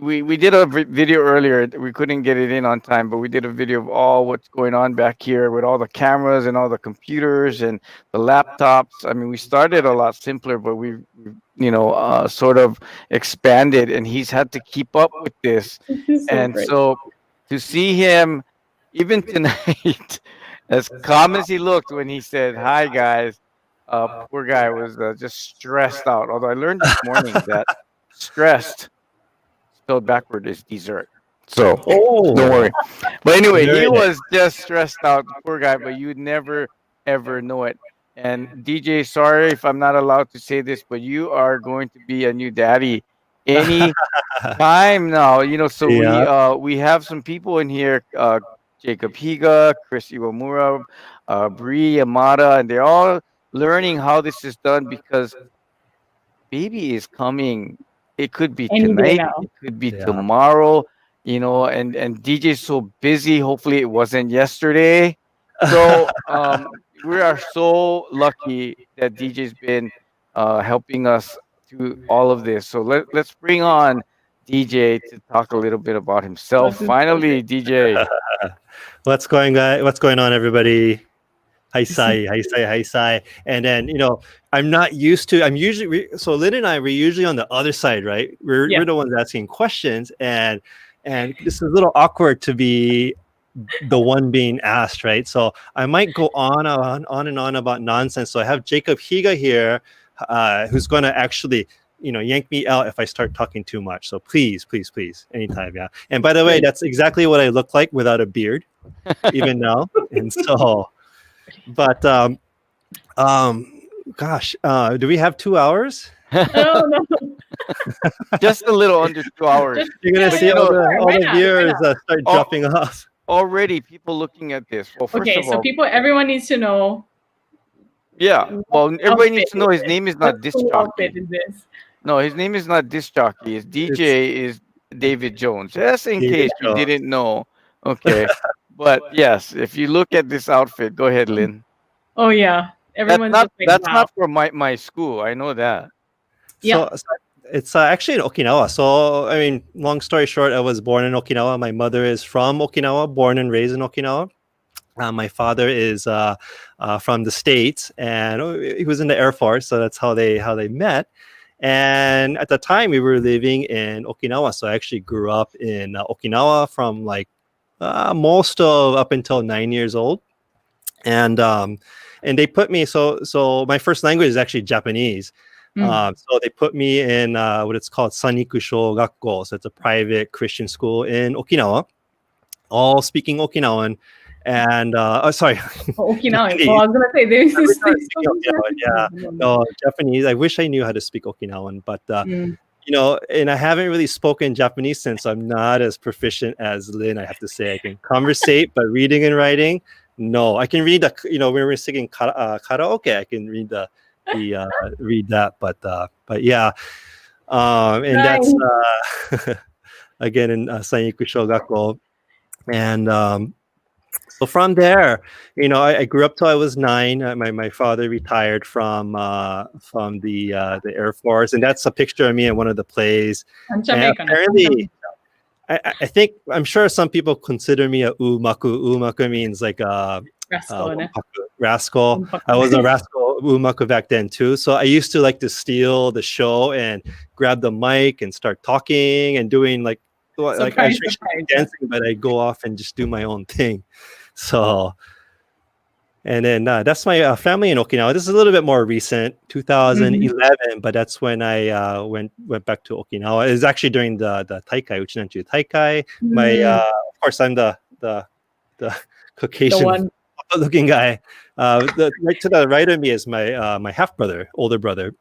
We did a video earlier. We couldn't get it in on time, but we did a video of all what's going on back here with all the cameras and all the computers and the laptops. I mean, we started a lot simpler, but we sort of expanded, and he's had to keep up with this. He's so And great. so to see him, even tonight, as calm as he looked when he said, "Hi, guys," poor guy was just stressed out. Although I learned this morning that stressed spelled backward is dessert. So Oh, don't worry. But anyway, Very he nice. was just stressed out, the poor guy, but you'd never ever know it. And DJ, sorry if I'm not allowed to say this, but you are going to be a new daddy any time now. So Yeah. we have some people in here, Jacob Higa, Chris Iwamura, Bree Amada, and they're all learning how this is done because baby is coming. It could be Any day tonight, now. it could be Yeah. tomorrow, and DJ's so busy. Hopefully it wasn't yesterday. So we are so lucky that DJ's been helping us through all of this. So let's bring on DJ to talk a little bit about himself. This is so Finally, great. DJ. What's going on, everybody? Hi, Sai. Hi, Sai. Hi, Sai. And then, I'm not used to, I'm usually, so Lynn and I, we're usually on the other side, right? We're Yeah. the ones asking questions. And this is a little awkward to be the one being asked, right? So I might go on and on about nonsense. So I have Jacob Higa here, who's going to actually, yank me out if I start talking too much. So please, anytime, yeah. And by the way, that's exactly what I look like without a beard, even now. And so, but gosh, do we have 2 hours? Oh, no. Just a little under 2 hours. You're gonna Yeah, see yeah, all sure. Why the not? Why viewers not? start Oh. dropping off. Already people looking at this. Well, first Okay, of so all, everyone needs to know. yeah. Well, everybody outfit needs to know is his this? name is What not disc cool jockey. outfit is this? No, his name is not disc jockey. His DJ is David Jones. Just in David case you Jones. didn't know. Okay. But yes, if you look at this outfit, go ahead, Lynn. Oh yeah, everyone's just like, That's wow. not for my school. I know that. Yeah. So it's actually in Okinawa. So, I mean, long story short, I was born in Okinawa. My mother is from Okinawa, born and raised in Okinawa. My father is from the States, and he was in the Air Force, so that's how they met. And at the time, we were living in Okinawa, so I actually grew up in Okinawa from like most of up until 9 years old. And they put me so my first language is actually Japanese. So they put me in what it's called Saniku Shogakko. So it's a private Christian school in Okinawa, all speaking Okinawan. And sorry, Okinawan. Japanese. Oh, I was gonna say there's this Everyone thing. speaking Okinawan, yeah. No, Japanese. I wish I knew how to speak Okinawan, but and I haven't really spoken Japanese since. I'm not as proficient as Lynn. I have to say, I can conversate, but reading and writing, no. I can read the when we're singing karaoke, I can read read that, but yeah, and Nice. that's again in Saniku Shogakko, and so from there, I grew up till I was 9. My father retired from the Air Force, and that's a picture of me in one of the plays. And apparently, I'm sure some people consider me a umaku. Umaku means like Rascal, ne? Rascal. Umpaku. I was a rascal umaku back then too. So I used to like to steal the show and grab the mic and start talking and doing like I Surprise, should be surprise. dancing, but I go off and just do my own thing. So and then that's my family in Okinawa. This is a little bit more recent, 2011, but that's when I went back to Okinawa. It was actually during the Taikai, Uchinanchu Taikai. My of course I'm the The Caucasian one. looking guy. Right to the right of me is my half brother, older brother,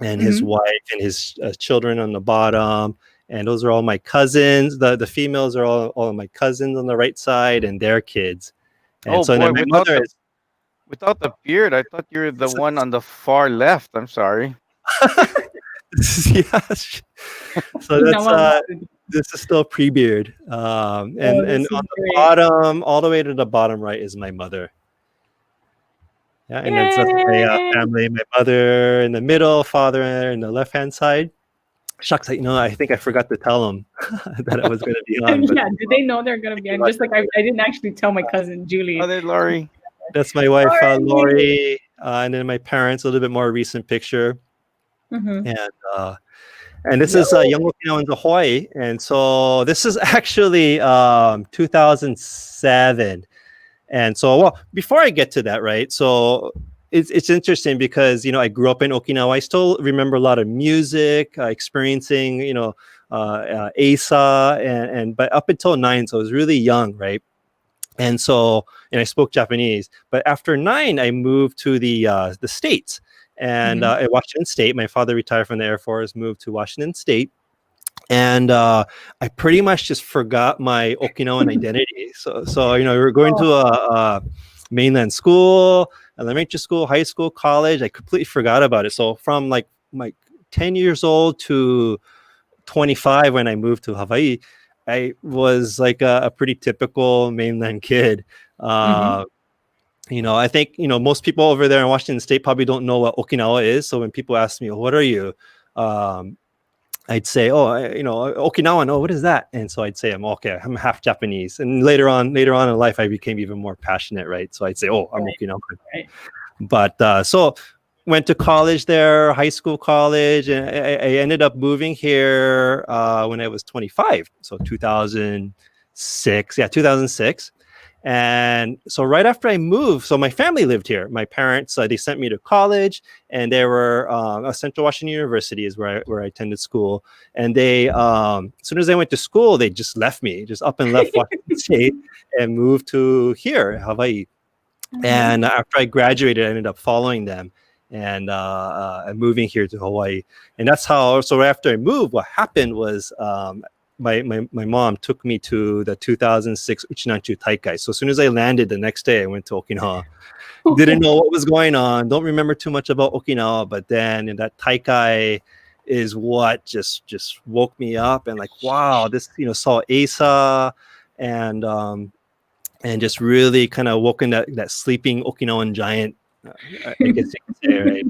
and his wife and his children on the bottom. And those are all my cousins. The females are all my cousins on the right side and their kids. And Oh so boy, then my mother is without the beard, I thought you were the one on the far left. I'm sorry. yeah. So that's this is still pre-beard. And on the great. bottom, all the way to the bottom right is my mother. Yeah, and that's my family. My mother in the middle, father in the left-hand side. Shucks, I think I forgot to tell them that I was going to be on. But, yeah, did they know they're going to be on? Just like I didn't actually tell my cousin Julie. Oh, there, Lori. That's my wife, Lori, and then my parents. A little bit more recent picture, and this is Young Okinawan to Hawaii, and so this is actually 2007. And so, well, before I get to that, right? So it's interesting because I grew up in Okinawa. I still remember a lot of music, experiencing ASA, and but up until 9, so I was really young, right? And so, and I spoke Japanese. But after 9, I moved to the States, and at Washington State. My father retired from the Air Force, moved to Washington State. And I pretty much just forgot my Okinawan identity. So we were going to a mainland school, elementary school, high school, college. I completely forgot about it. So from like 10 years old to 25 when I moved to Hawaii, I was like a pretty typical mainland kid. I think most people over there in Washington State probably don't know what Okinawa is. So when people ask me, "What are you?" I'd say, Okinawan. Oh, what is that? And so I'd say, I'm half Japanese. And later on in life, I became even more passionate, right? So I'd say, I'm Okinawan. Right. But so went to college there, high school, college, and I ended up moving here when I was 25. So 2006. Yeah, 2006. And so right after I moved, so my family lived here. My parents, they sent me to college, and they were Central Washington University is where I attended school. And they, as soon as I went to school, they just left me, just up and left Washington State and moved to here, Hawaii. And after I graduated, I ended up following them and moving here to Hawaii. And that's how. So after I moved, what happened was. My mom took me to the 2006 Uchinanchu Taikai. So as soon as I landed the next day, I went to Okinawa. Didn't know what was going on. Don't remember too much about Okinawa. But then that Taikai is what just woke me up and like, wow, this, saw ASA and just really kind of woken that sleeping Okinawan giant, I guess you could say, right?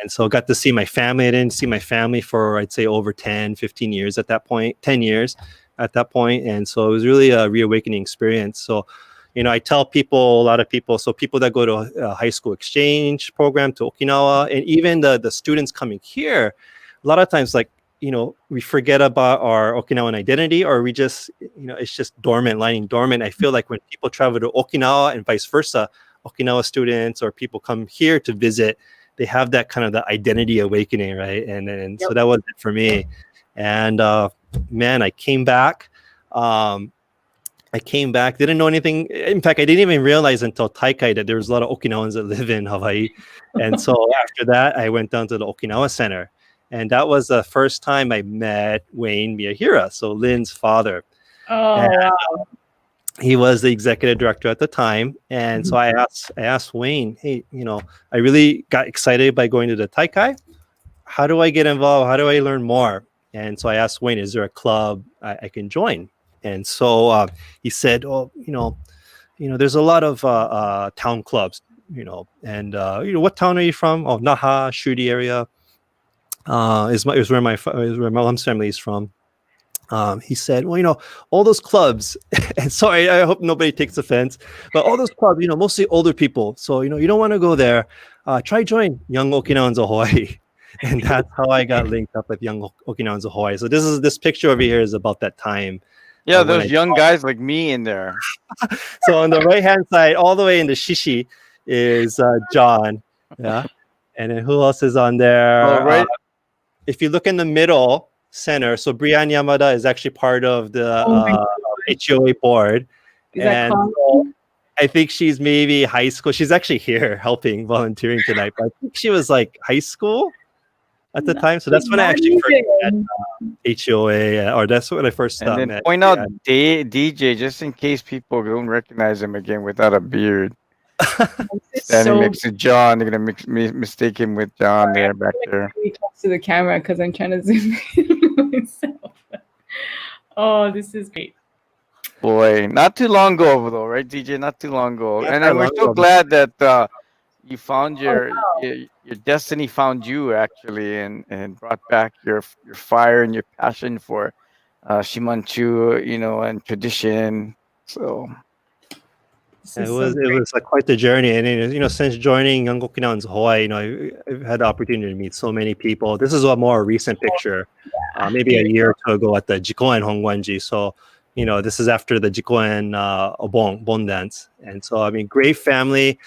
And so I got to see my family. I didn't see my family for, I'd say, over 10, 15 years at that point, 10 years at that point. And so it was really a reawakening experience. So, I tell people, a lot of people, so people that go to a high school exchange program to Okinawa, and even the students coming here, a lot of times, like, we forget about our Okinawan identity, or we just, it's just lying dormant. I feel like when people travel to Okinawa and vice versa, Okinawa students or people come here to visit, they have that kind of the identity awakening, right? And so that was it for me. And man, I came back. Didn't know anything. In fact, I didn't even realize until Taikai that there was a lot of Okinawans that live in Hawaii. And so after that, I went down to the Okinawa Center. And that was the first time I met Wayne Miyahira, so Lynn's father. Oh, wow. He was the executive director at the time. And so I asked Wayne, hey, I really got excited by going to the Taikai. How do I get involved? How do I learn more? And so I asked Wayne, is there a club I can join? And so he said, there's a lot of town clubs, and what town are you from? Oh, Naha, Shudi area is where my mom's family is from. He said, well, all those clubs, and sorry, I hope nobody takes offense, but all those clubs, mostly older people. So, you don't want to go there. Try join Young Okinawans of Hawaii. And that's how I got linked up with Young Okinawans of Hawaii. So this picture over here is about that time. Yeah, when those I young guys like me in there. So on the right hand side, all the way in the shishi, is John. Yeah. And then who else is on there? Oh, right. If you look in the middle center, so Brianne Yamada is actually part of the Oh my HUOA board. Is that And Con? so I think she's maybe high school. She's actually here helping, volunteering tonight. But I think she was like high school at the time. So that's when I actually first met HUOA, or that's when I first And then met. point out Brianne. DJ just in case people don't recognize him again without a beard. It's Standing so next to John, they're gonna mistake him with John there back there. really close to the camera because I'm trying to zoom in myself. Oh, this is great. Boy, not too long ago though, right, DJ? Not too long ago. Not And that we're long so ago. glad that you found wow. your destiny found you actually, and brought back your fire and your passion for Shimanchu, and tradition. So This It is was so it great. was quite the journey, and since joining Young Okinawans Hawaii, I've had the opportunity to meet so many people. This is a more recent picture, maybe a year or two ago at the Jikoen Hongwanji. So, this is after the Jikoen Obon dance, and so I mean, great family,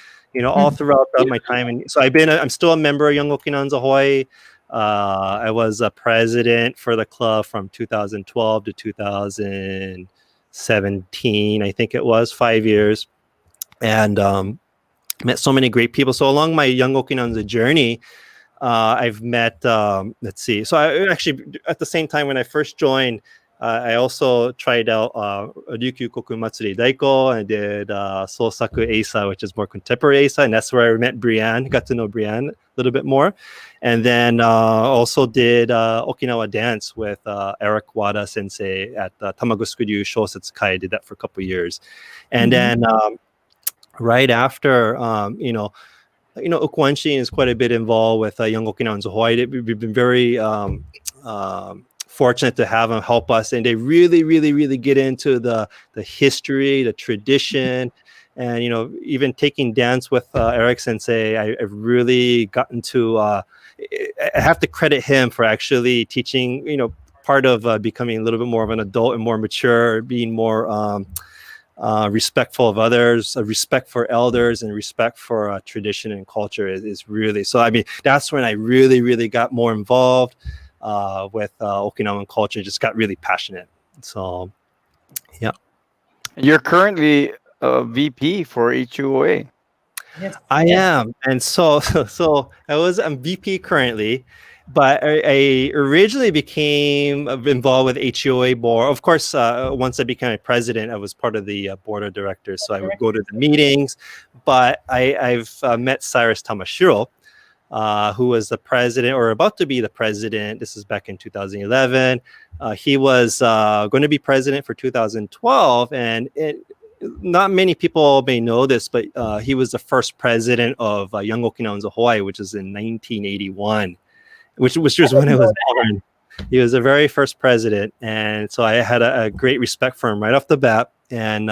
all throughout my time. And so I'm still a member of Young Okinawans Hawaii. I was a president for the club from 2012 to 2017, I think it was 5 years. And met so many great people. So along my Young Okinawans journey, I've met, let's see. So I actually, at the same time when I first joined, I also tried out Ryukyu Koku Matsuri Daiko. I did Sosaku Eisa, which is more contemporary Eisa, and that's where I met Brianne, got to know Brianne a little bit more. And then also did Okinawa dance with Eric Wada sensei at Tamagusukuryu Shosetsukai. I did that for a couple of years. And then right after, Okuanshin is quite a bit involved with Young Okinawans Hawaii. We've been very fortunate to have them help us, and they really, really, really get into the history, the tradition, and even taking dance with Eric Sensei. I've really gotten to. I have to credit him for actually teaching. Part of becoming a little bit more of an adult and more mature, being more. Respectful of others, respect for elders, and respect for tradition and culture is really, so I mean, that's when I really, really got more involved with Okinawan culture, just got really passionate. So yeah. you're currently a VP for HUOA. Yes. I am. And so I'm VP currently, but I originally became involved with HUOA board. Of course, once I became a president, I was part of the board of directors, so I would go to the meetings. But I've met Cyrus Tamashiro, who was the president, or about to be the president. This is back in 2011. He was going to be president for 2012, and not many people may know this, but he was the first president of Young Okinawans of Hawaii, which is in 1981, which was when I was born. He was the very first president, and so I had a great respect for him right off the bat. And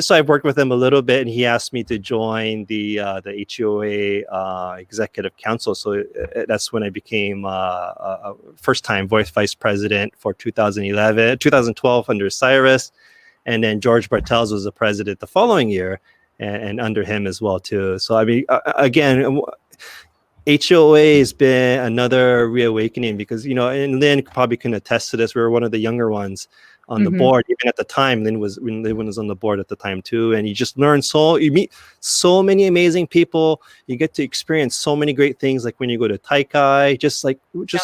so I worked with him a little bit, and he asked me to join the HUOA Executive Council. So that's when I became a first-time vice president for 2012 under Cyrus. And then George Bartels was the president the following year, and under him as well too. So I mean, again, HUOA has been another reawakening because and Lynn probably can attest to this. We were one of the younger ones on the board, even at the time. Lynn was on the board at the time too, and you just learn you meet so many amazing people. You get to experience so many great things, like when you go to Taikai, just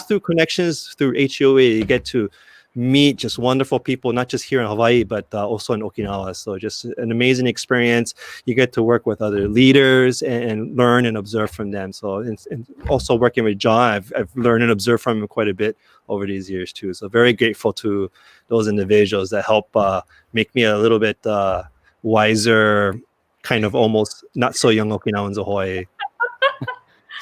through connections through HUOA, you get to meet just wonderful people, not just here in Hawaii, but also in Okinawa. So just an amazing experience. You get to work with other leaders and learn and observe from them. So and also working with John, I've learned and observed from him quite a bit over these years too. So very grateful to those individuals that help make me a little bit wiser, kind of almost not so young Okinawans of Hawaii.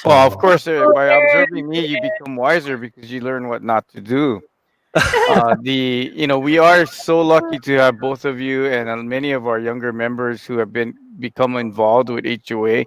Well, of course, by observing me, you become wiser because you learn what not to do. We are so lucky to have both of you and many of our younger members who have become involved with HOA.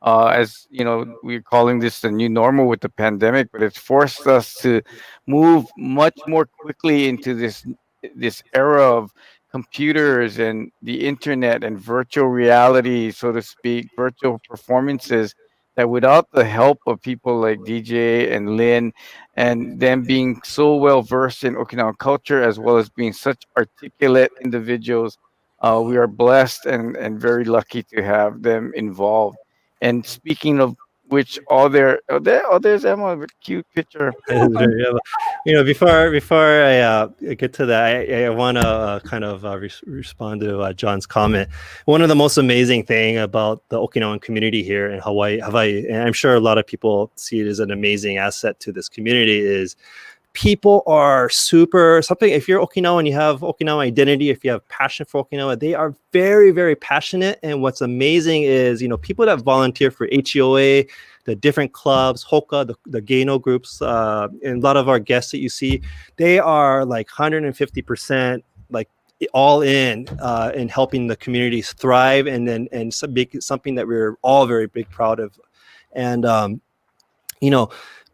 As you know, we're calling this the new normal with the pandemic, but it's forced us to move much more quickly into this era of computers and the internet and virtual reality, so to speak, virtual performances. That without the help of people like DJ and Lynn and them being so well versed in Okinawan culture as well as being such articulate individuals, we are blessed and very lucky to have them involved. And speaking of which, there's Emma with cute picture. Before I get to that, I want to kind of respond to John's comment. One of the most amazing thing about the Okinawan community here in Hawaii, and I'm sure a lot of people see it as an amazing asset to this community, is people are super something. If you're Okinawan, you have Okinawan identity. If you have passion for Okinawa, they are very, very passionate. And what's amazing is, people that volunteer for HUOA, the different clubs, Hoka, the Geino groups, and a lot of our guests that you see, they are like 150% like all in helping the communities thrive, and something that we're all very big proud of. And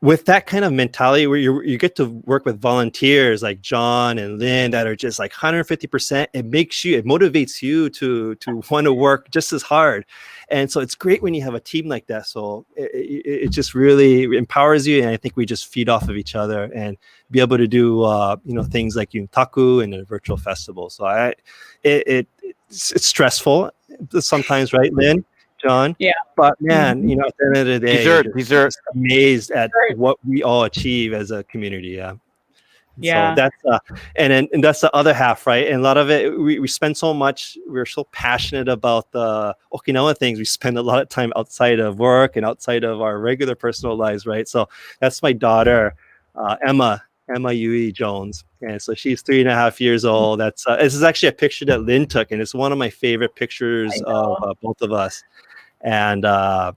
with that kind of mentality where you get to work with volunteers like John and Lynn that are just like 150%, it motivates you to want to work just as hard. And so it's great when you have a team like that. So it just really empowers you. And I think we just feed off of each other and be able to do, things like Yuntaku and a virtual festival. So it's stressful sometimes, right, Lynn? John. Yeah. But man, at the end of the day, Dessert. just amazed at what we all achieve as a community. Yeah. Yeah. So that's and that's the other half, right? And a lot of it, we spend so much. We're so passionate about the Okinawa things. We spend a lot of time outside of work and outside of our regular personal lives, right? So that's my daughter, Emma Yui Jones, and so she's 3.5 years old. This is actually a picture that Lynn took, and it's one of my favorite pictures of both of us. And so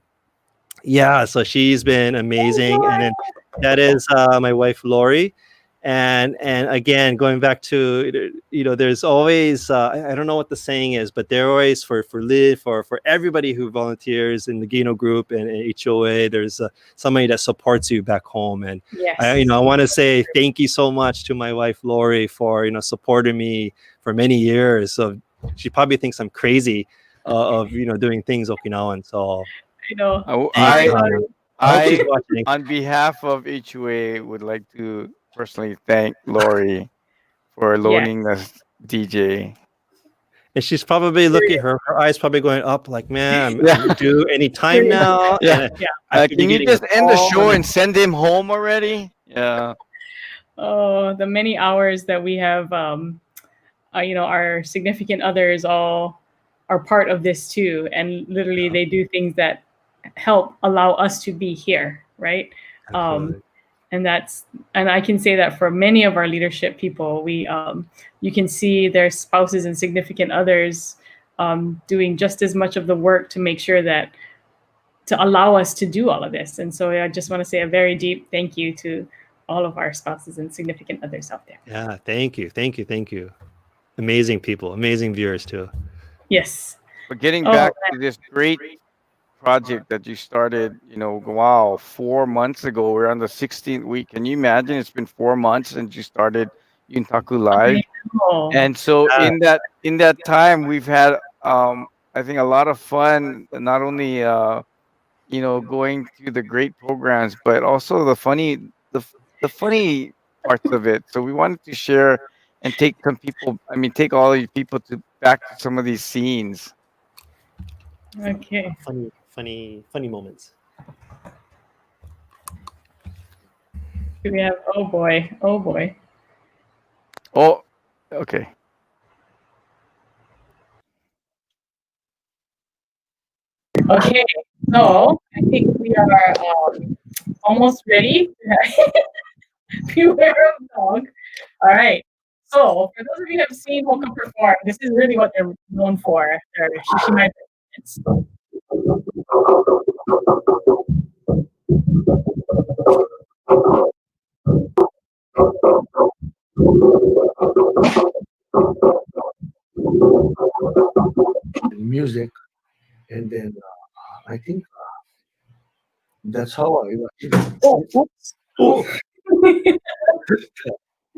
she's been amazing. And then that is my wife Lori. And again, going back to there's always I don't know what the saying is, but there always for Liv, for everybody who volunteers in the Gino group and HOA, there's somebody that supports you back home. And Yes. I want to say thank you so much to my wife Lori for supporting me for many years. So she probably thinks I'm crazy of doing things Okinawan. So I know. I on behalf of HUA would like to personally thank Lori for loaning us DJ. And she's probably looking, her eyes probably going up like, man, I'm due any time now. Yeah. And Can you just end the show and send him home already? Yeah. Oh, the many hours that we have, our significant others all are part of this too. And literally they do things that help allow us to be here, right? And I can say that for many of our leadership people, you can see their spouses and significant others doing just as much of the work to make sure that to allow us to do all of this. And so I just want to say a very deep thank you to all of our spouses and significant others out there. Yeah, thank you. Amazing people, amazing viewers too. Yes. But getting back to this great project that you started, 4 months ago. We're on the 16th week. Can you imagine? It's been 4 months since you started Yuntaku Live. And so in that time, we've had, I think, a lot of fun, not only, going through the great programs, but also the funny parts of it. So we wanted to share and take all you people back to some of these scenes. Okay. Funny moments. Do we have? Oh boy. Oh, okay. Okay. So I think we are almost ready. Beware of dog. All right. So for those of you who have seen Hoka perform, this is really what they're known for. Their Shishimai performance. music, and then I think that's how I. Oh, oops. Oh,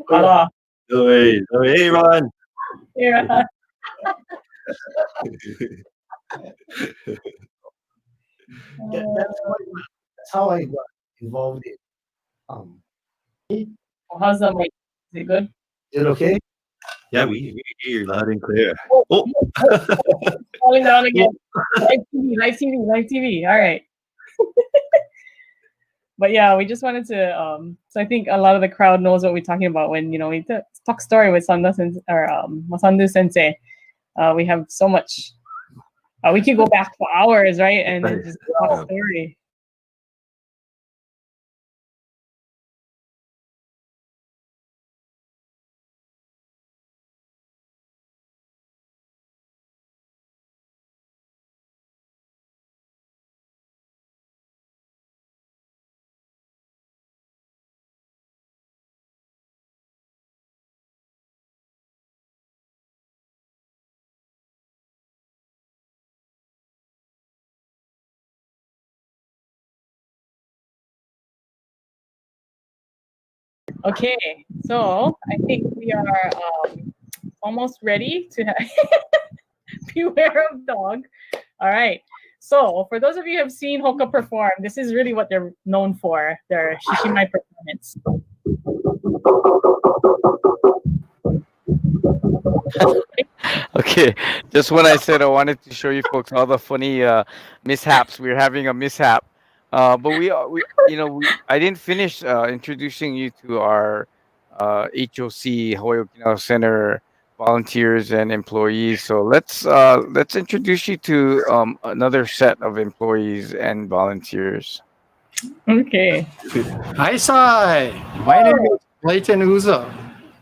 Hala. Hey, Ron. Yeah. that's how I got involved in. Um, How's the mic? Is it good? is it okay? Yeah, we hear you loud and clear. Oh, Oh, falling down again. Live TV, live TV, live TV. All right. But yeah, we just wanted to. So I think a lot of the crowd knows what we're talking about when we talk story with Sanda Sensei or Masandu Sensei. We have so much. We could go back for hours, right? And then just talk story. Okay, so I think we are almost ready to beware of dog. All right. So for those of you who have seen Hoka perform, this is really what they're known for, their Shishimai performance. Okay, just when I said I wanted to show you folks all the funny mishaps, we're having a mishap. But I didn't finish introducing you to our HOC Hawaii Okinawa Center volunteers and employees. So let's introduce you to another set of employees and volunteers. Okay. Hi, Sai. My name is Clayton Uzo,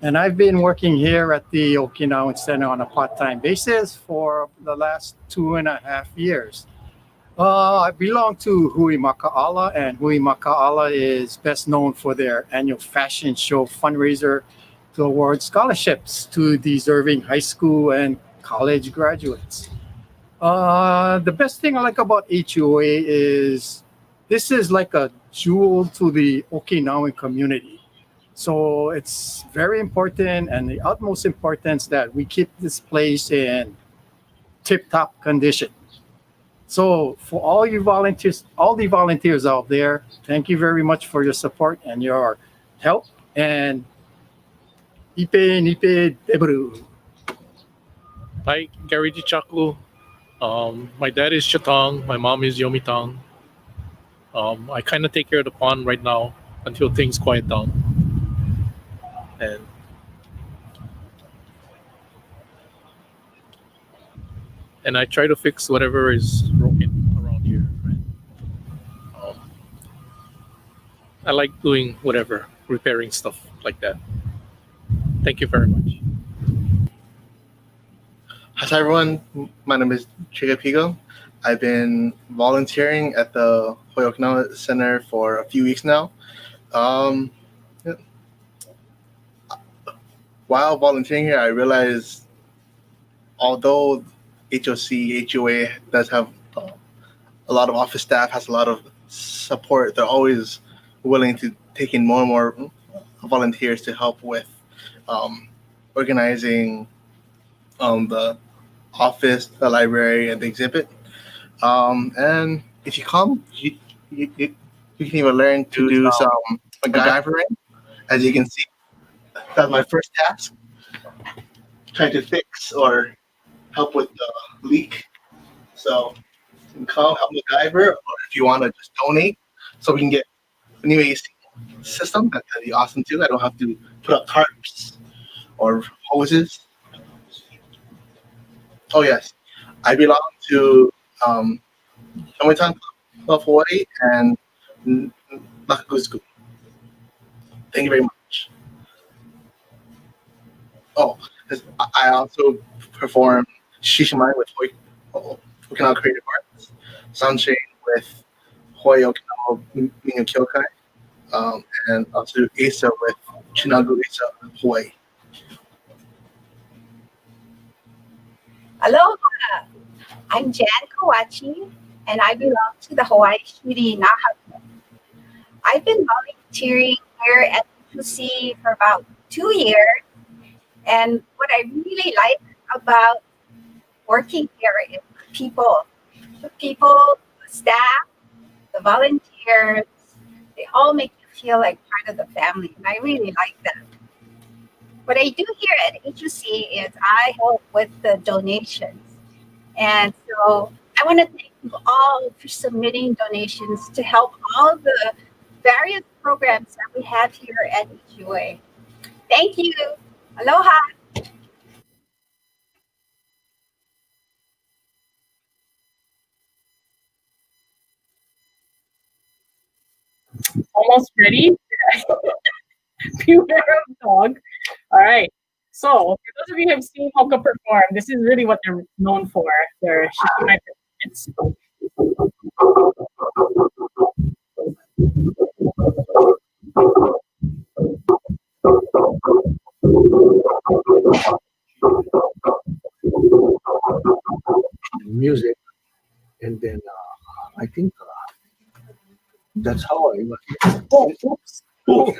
and I've been working here at the Okinawan Center on a part-time basis for the last 2.5 years. I belong to Hui Makaala, and Hui Makaala is best known for their annual fashion show fundraiser to award scholarships to deserving high school and college graduates. The best thing I like about HUOA is this is like a jewel to the Okinawan community. So it's very important and the utmost importance that we keep this place in tip-top condition. So for all the volunteers out there, thank you very much for your support and your help. And Ipe Nipe Debru. Hi, Gary Chaku. My dad is Chatang. My mom is Yomitang. I kind of take care of the pond right now until things quiet down. And I try to fix whatever is broken around here. Right? I like doing whatever, repairing stuff like that. Thank you very much. Hi everyone, my name is Chigapigo. I've been volunteering at the Hawaii Okinawa Center for a few weeks now. While volunteering here, I realized although HOC, HUA does have a lot of office staff, has a lot of support, they're always willing to take in more and more volunteers to help with organizing the office, the library, and the exhibit. And if you come, you can even learn to do some MacGyvering. As you can see, that's my first task, trying to fix or help with the leak. So you can come help MacGyver, or if you want to just donate, so we can get a new AC system. That'd be awesome too. I don't have to put up tarps or hoses. Oh yes, I belong to Shomitan of Hawaii and Nakagusuku. Thank you very much. Oh, I also perform Shishimai with Okinawa Creative Arts, Sunshine with Hawaii Okinawa Minyo Kyokai, and also Asa with Chinagu Asa Hawaii. Aloha! I'm Jan Kawachi, and I belong to the Hawaii Shiri Naha. I've been volunteering here at HUC for about 2 years, and what I really like about working here is people. The people, the staff, the volunteers, they all make you feel like part of the family, and I really like that. What I do here at HUC is I help with the donations. And so I want to thank you all for submitting donations to help all the various programs that we have here at HUA. Thank you. Aloha. Almost ready? Beware of dog. All right. So, for those of you who have seen Hoka perform, this is really what they're known for. Their shikimai performance. Music, and then I think that's how I was. Oh, oops. Oh.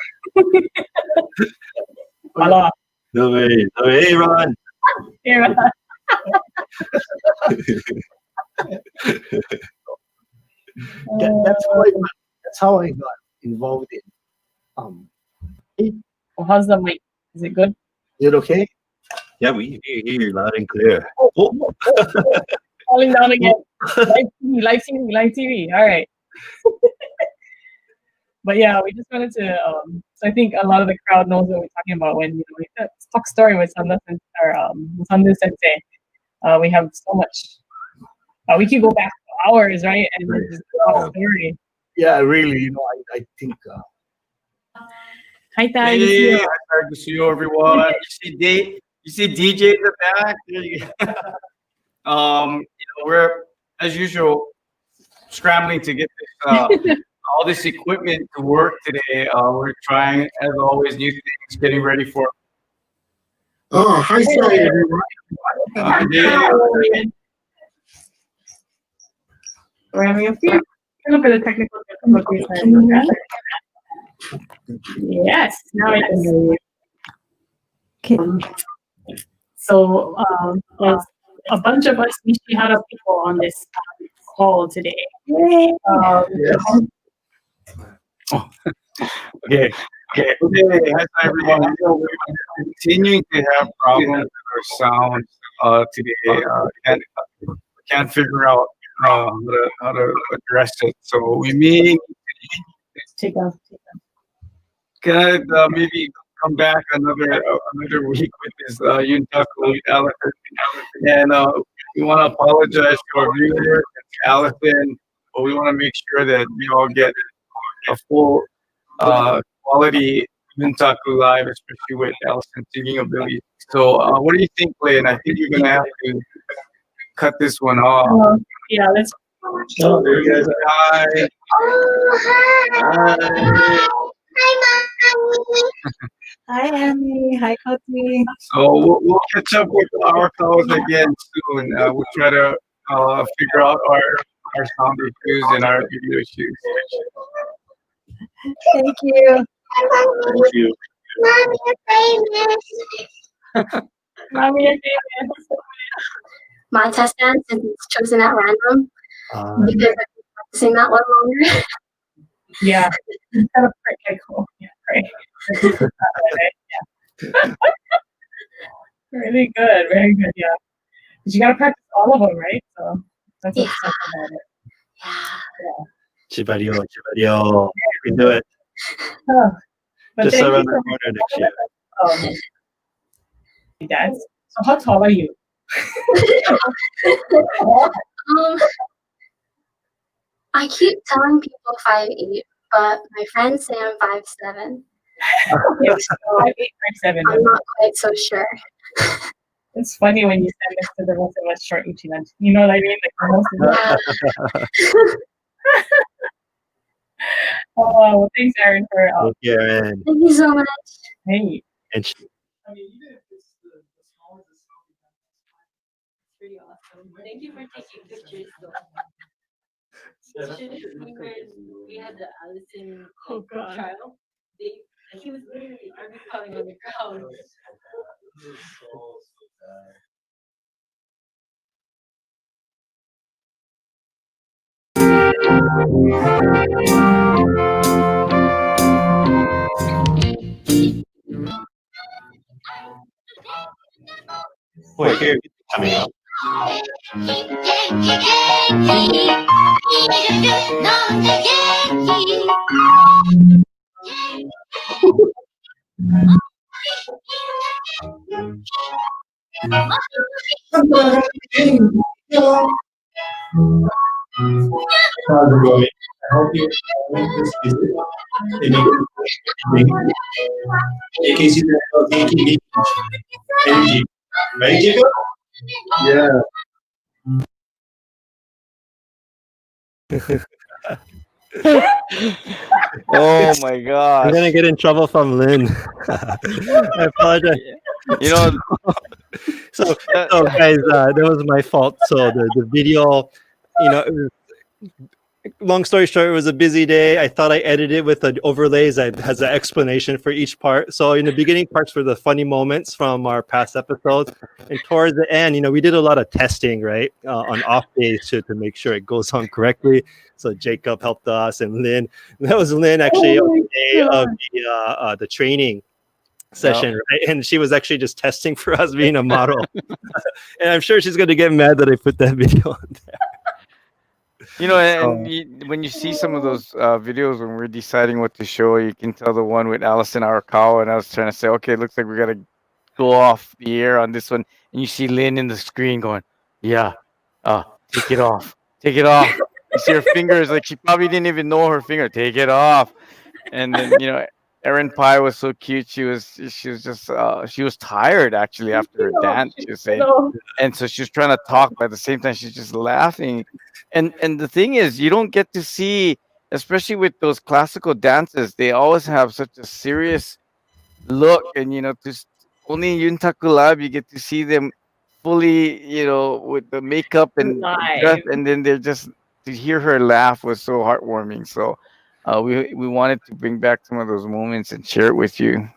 Voila. No way, Ron. Here. That's how I got involved in. Well, how's the mic? Is it good? Is it okay? Yeah, we hear you loud and clear. Oh. Falling down again. Live TV. All right. But yeah, we just wanted to. So I think a lot of the crowd knows what we're talking about when we talk story with Sandu Sensei. We have so much. We can go back for hours, right? And just talk story. Yeah, really. I think. Hi, Ty. Hey, nice to see you, everyone. You see DJ in the back. We're as usual scrambling to get this all this equipment to work today. We're trying, as always, new things, getting ready for. Oh, hi, sorry, everyone. We're having a little bit of technical difficulties. Yes, now I can hear you. So there's a bunch of us Nishihara people on this call today. Yes. Okay. Hi, everyone. We're continuing to have problems with our sound today. Can't figure out how to address it. So we may maybe come back another week with this Yuntaku Allison. And we want to apologize to our viewers, Allison, but we want to make sure that we all get a full quality Yuntaku live, especially with Allison singing ability. So what do you think, Lynn? I think you're going to have to cut this one off. Yeah, let's. Oh, there you guys are. Hi. Hi, Annie. Hi, Koti. So we'll catch up with our calls again soon. We'll try to figure out our sound issues and our video issues. Thank you. Thank you. Mommy, you're famous. Mommy, you're famous. My test stand, since it's chosen at random, because I've been practicing that one longer. Yeah. Kind of pretty cool. Yeah, great. Yeah. Really good. Very good. Yeah. But you got to practice all of them, right? So that's what's tough about it. Chibario. You can do it. Oh, Just around the corner next year. Oh, Dad. So how tall are you? I keep telling people 5'8", but my friends say I'm 5'7". Yes, 5'8", 5'7". I'm not quite so sure. It's funny when you stand next to the most of us short Ichiban. You know what I mean? Like most of us. Oh, well, thanks, Aaron, for. Thank you, Aaron. Thank you so much. Hey. And Thank you for taking pictures, though. Especially when we had the Allison trial. He was literally army crawling on the ground. Wait, here coming up. How's it going? I hope you enjoyed this visit. In case you don't know, Genki, right, Jacob? Yeah. Oh my gosh. I'm gonna get in trouble from Lynn. I apologize. You know, so guys, that was my fault. So the video, it was, long story short, it was a busy day. I thought I edited with the overlays that has an explanation for each part. So in the beginning parts were the funny moments from our past episodes, and towards the end, we did a lot of testing, right, on off days to make sure it goes on correctly. So Jacob helped us, and Lynn. That was Lynn actually on the day of the training session, right? And she was actually just testing for us being a model. And I'm sure she's going to get mad that I put that video on there. When you see some of those videos when we're deciding what to show, you can tell the one with Allison Arakawa, and I was trying to say, okay, it looks like we got to go off the air on this one, and you see Lynn in the screen going, yeah, take it off, take it off. You see her fingers, like she probably didn't even know her finger, take it off. And then, Erin Pye was so cute. She was just she was tired actually after her dance, she was saying. And so she was trying to talk, but at the same time she's just laughing. And the thing is, you don't get to see, especially with those classical dances, they always have such a serious look, and just only in Yuntaku Lab you get to see them fully, with the makeup and dress, and then they're just, to hear her laugh was so heartwarming. So we wanted to bring back some of those moments and share it with you.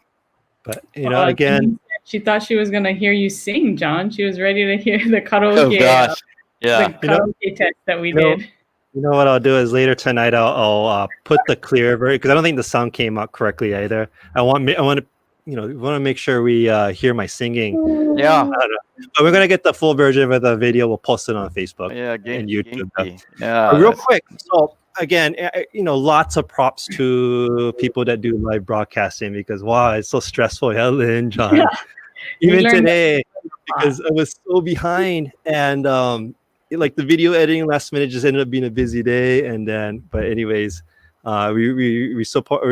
But again, she thought she was gonna hear you sing, John. She was ready to hear the karaoke. Oh gosh, yeah, the karaoke test that we did. You know what I'll do is later tonight I'll put the clear version, because I don't think the sound came out correctly either. I want to we want to make sure we hear my singing. Yeah. But we're gonna get the full version of the video. We'll post it on Facebook and YouTube. Yeah. Real quick. So again, lots of props to people that do live broadcasting, because wow, it's so stressful. Helen, John, even today, because I was so behind, and like the video editing last minute just ended up being a busy day. And then, but anyways, we support.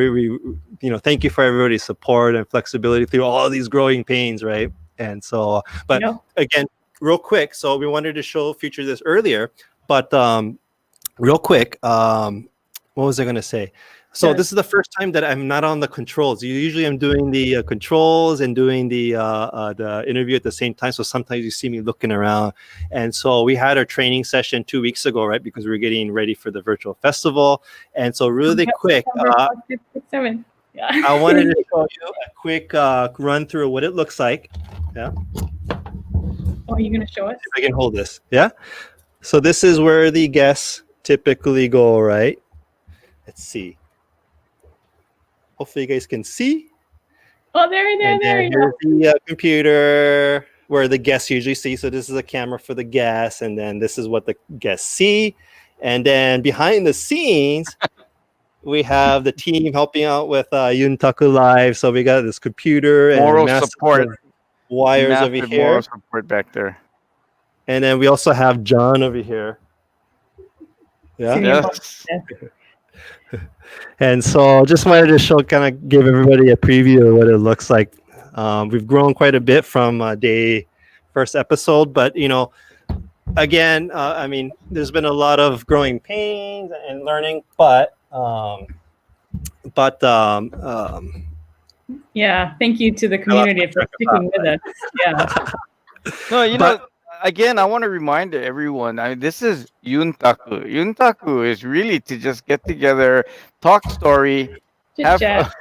Thank you for everybody's support and flexibility through all these growing pains, right? And so, but again, real quick. So we wanted to feature this earlier, but real quick, what was I going to say? So this is the first time that I'm not on the controls. Usually I'm doing the controls and doing the interview at the same time. So sometimes you see me looking around. And so we had our training session 2 weeks ago, right? Because we're getting ready for the virtual festival. And so really quick, I wanted to show you a quick run through what it looks like. Yeah. Oh, are you going to show us? If I can hold this. Yeah. So this is where the guests typically go, right? Let's see. Hopefully you guys can see. Oh, there you go. The computer where the guests usually see. So this is a camera for the guests, and then this is what the guests see. And then behind the scenes, we have the team helping out with Yuntaku Live. So we got this computer and moral support wires over here. Moral support back there. And then we also have John over here. Yeah. Yes. And so just wanted to kind of give everybody a preview of what it looks like. We've grown quite a bit from first episode, but again, I mean, there's been a lot of growing pains and learning, but yeah, thank you to the community for sticking with us. Yeah. No, again, I want to remind everyone. I mean, this is Yuntaku. Yuntaku is really to just get together, talk story, Chit have chat.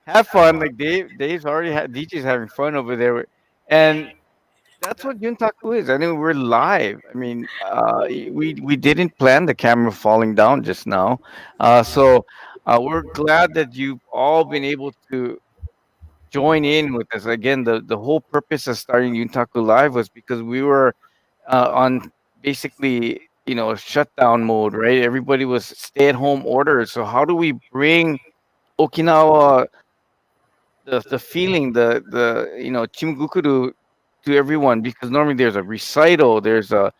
have fun. Like Dave's already had DJ's having fun over there, and that's what Yuntaku is. I mean, we're live. I mean, we didn't plan the camera falling down just now, so we're glad that you've all been able to join in with us. Again, the whole purpose of starting Yuntaku Live was because we were on basically shutdown mode, right? Everybody was stay at home orders. So how do we bring Okinawa the feeling the chimgukuru to everyone? Because normally there's a recital, there's a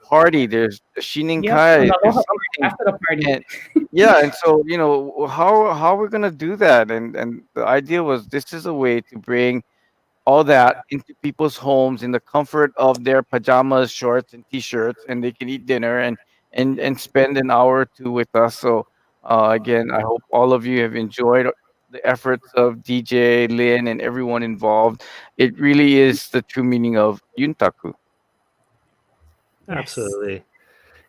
party, there's a Yep, an shininkai, there's aloha something. after the party. And yeah, and so how we're gonna do that, and the idea was this is a way to bring all that into people's homes in the comfort of their pajamas, shorts, and t-shirts, and they can eat dinner and spend an hour or two with us. So again, I hope all of you have enjoyed the efforts of DJ Lin and everyone involved. It really is the true meaning of Yuntaku. Yes. Absolutely.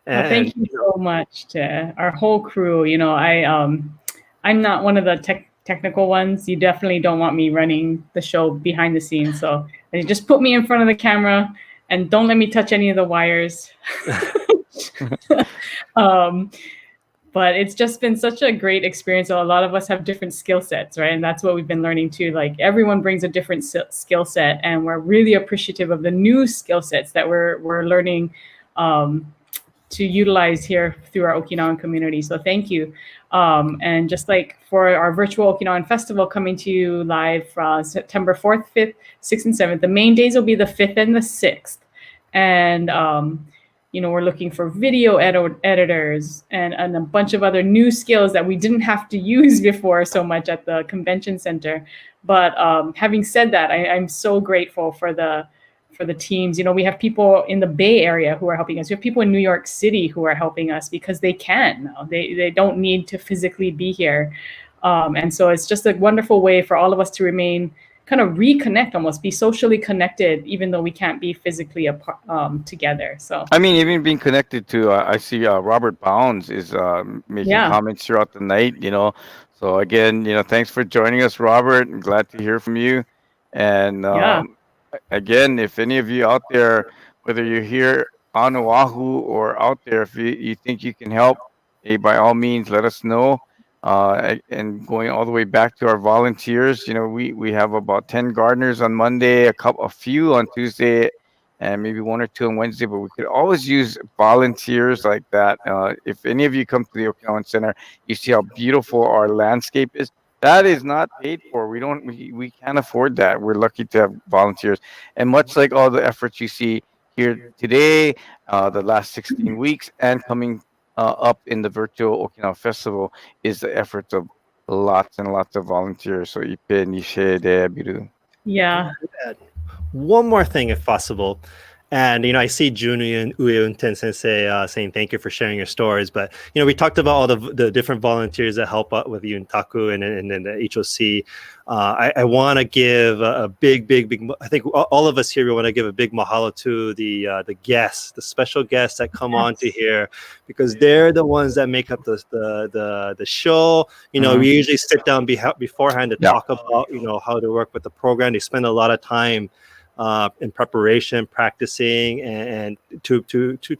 Well, thank you so much to our whole crew. You know, I'm not one of the technical ones. You definitely don't want me running the show behind the scenes. So they just put me in front of the camera and don't let me touch any of the wires. But it's just been such a great experience. A lot of us have different skill sets, right? And that's what we've been learning too. Like everyone brings a different skill set, and we're really appreciative of the new skill sets that we're learning to utilize here through our Okinawan community. So thank you. And just like for our virtual Okinawan festival coming to you live September 4th, 5th, 6th, and 7th, the main days will be the 5th and the 6th. And we're looking for video editors and a bunch of other new skills that we didn't have to use before so much at the convention center. But having said that, I'm so grateful for the teams. You know, we have people in the Bay Area who are helping us. We have people in New York City who are helping us because they can. They don't need to physically be here. And so it's just a wonderful way for all of us to remain kind of reconnect, almost be socially connected, even though we can't be physically apart, together. So I mean, even being connected to, I see Robert Bounds is making comments throughout the night. So again, thanks for joining us, Robert. I'm glad to hear from you. And again, if any of you out there, whether you're here on Oahu or out there, if you think you can help, hey, by all means, let us know. And going all the way back to our volunteers, we have about 10 gardeners on Monday, a few on Tuesday, and maybe one or two on Wednesday. But we could always use volunteers like that. If any of you come to the Okinawan Center, you see how beautiful our landscape is. That is not paid for. We can't afford that. We're lucky to have volunteers, and much like all the efforts you see here today, the last 16 weeks, and coming up in the virtual Okinawa Festival is the efforts of lots and lots of volunteers. So ipe nishe de biru. Yeah. One more thing, if possible. And, I see Junu and Ueunten Sensei saying thank you for sharing your stories. But, we talked about all the different volunteers that help out with Yuntaku and the HOC. I want to give a big, I think all of us here, we want to give a big mahalo to the guests, the special guests that come on to here, because they're the ones that make up the show. We usually sit down beforehand to talk about, how to work with the program. They spend a lot of time in preparation, practicing, and to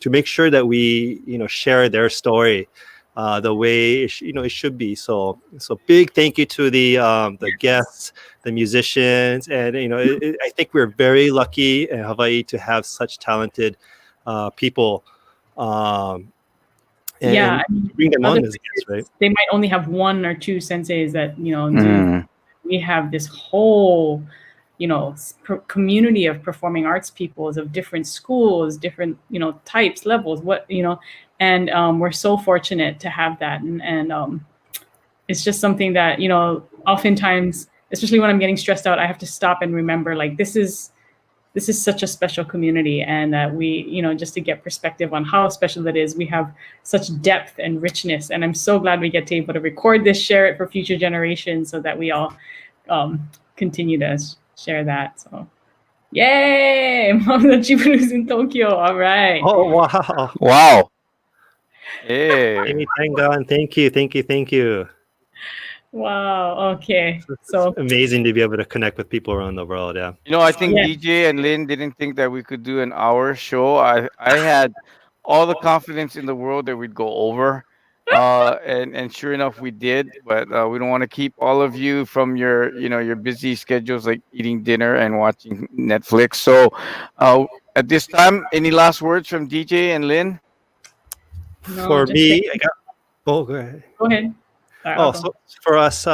make sure that we share their story the way it should be. So big thank you to the guests, the musicians, and I think we're very lucky in Hawaii to have such talented people. And bring them on as guests, right? They might only have one or two senseis that do. We have this whole community of performing arts peoples of different schools, different types, levels, and we're so fortunate to have that, and it's just something that oftentimes, especially when I'm getting stressed out, I have to stop and remember, like, this is such a special community, and we just to get perspective on how special it is. We have such depth and richness, and I'm so glad we get to able to record this, share it for future generations, so that we all continue to share that. So Yay! Mama Chiburu's in Tokyo. All right. Oh, wow. Wow. Hey. Amy Tangan, thank you. Wow. Okay. So It's amazing to be able to connect with people around the world. Yeah. You know, I think Yeah. DJ and Lynn didn't think that we could do an hour show. I had all the confidence in the world that we'd go over. And sure enough we did, but we don't want to keep all of you from your busy schedules, like eating dinner and watching Netflix. So at this time, any last words from DJ and Lynn? No, For just me, say- go ahead. Go ahead. Sorry, I'll Oh, go. so for us,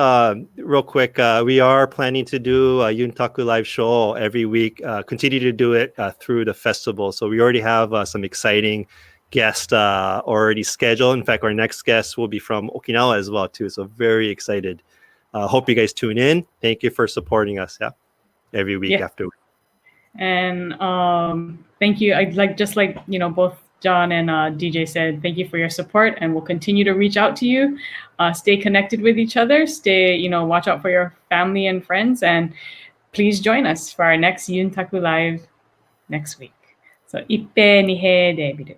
real quick, we are planning to do a Yuntaku live show every week. Continue to do it through the festival. So we already have some exciting guests already scheduled. In fact, our next guest will be from Okinawa as well too. So very excited. Hope you guys tune in. Thank you for supporting us. Yeah, every week Yeah. after week. And thank you. I'd like both John and DJ said, thank you for your support, and we'll continue to reach out to you. Stay connected with each other. Watch out for your family and friends, and please join us for our next Yuntaku Live next week. So, ippe ni he de biru.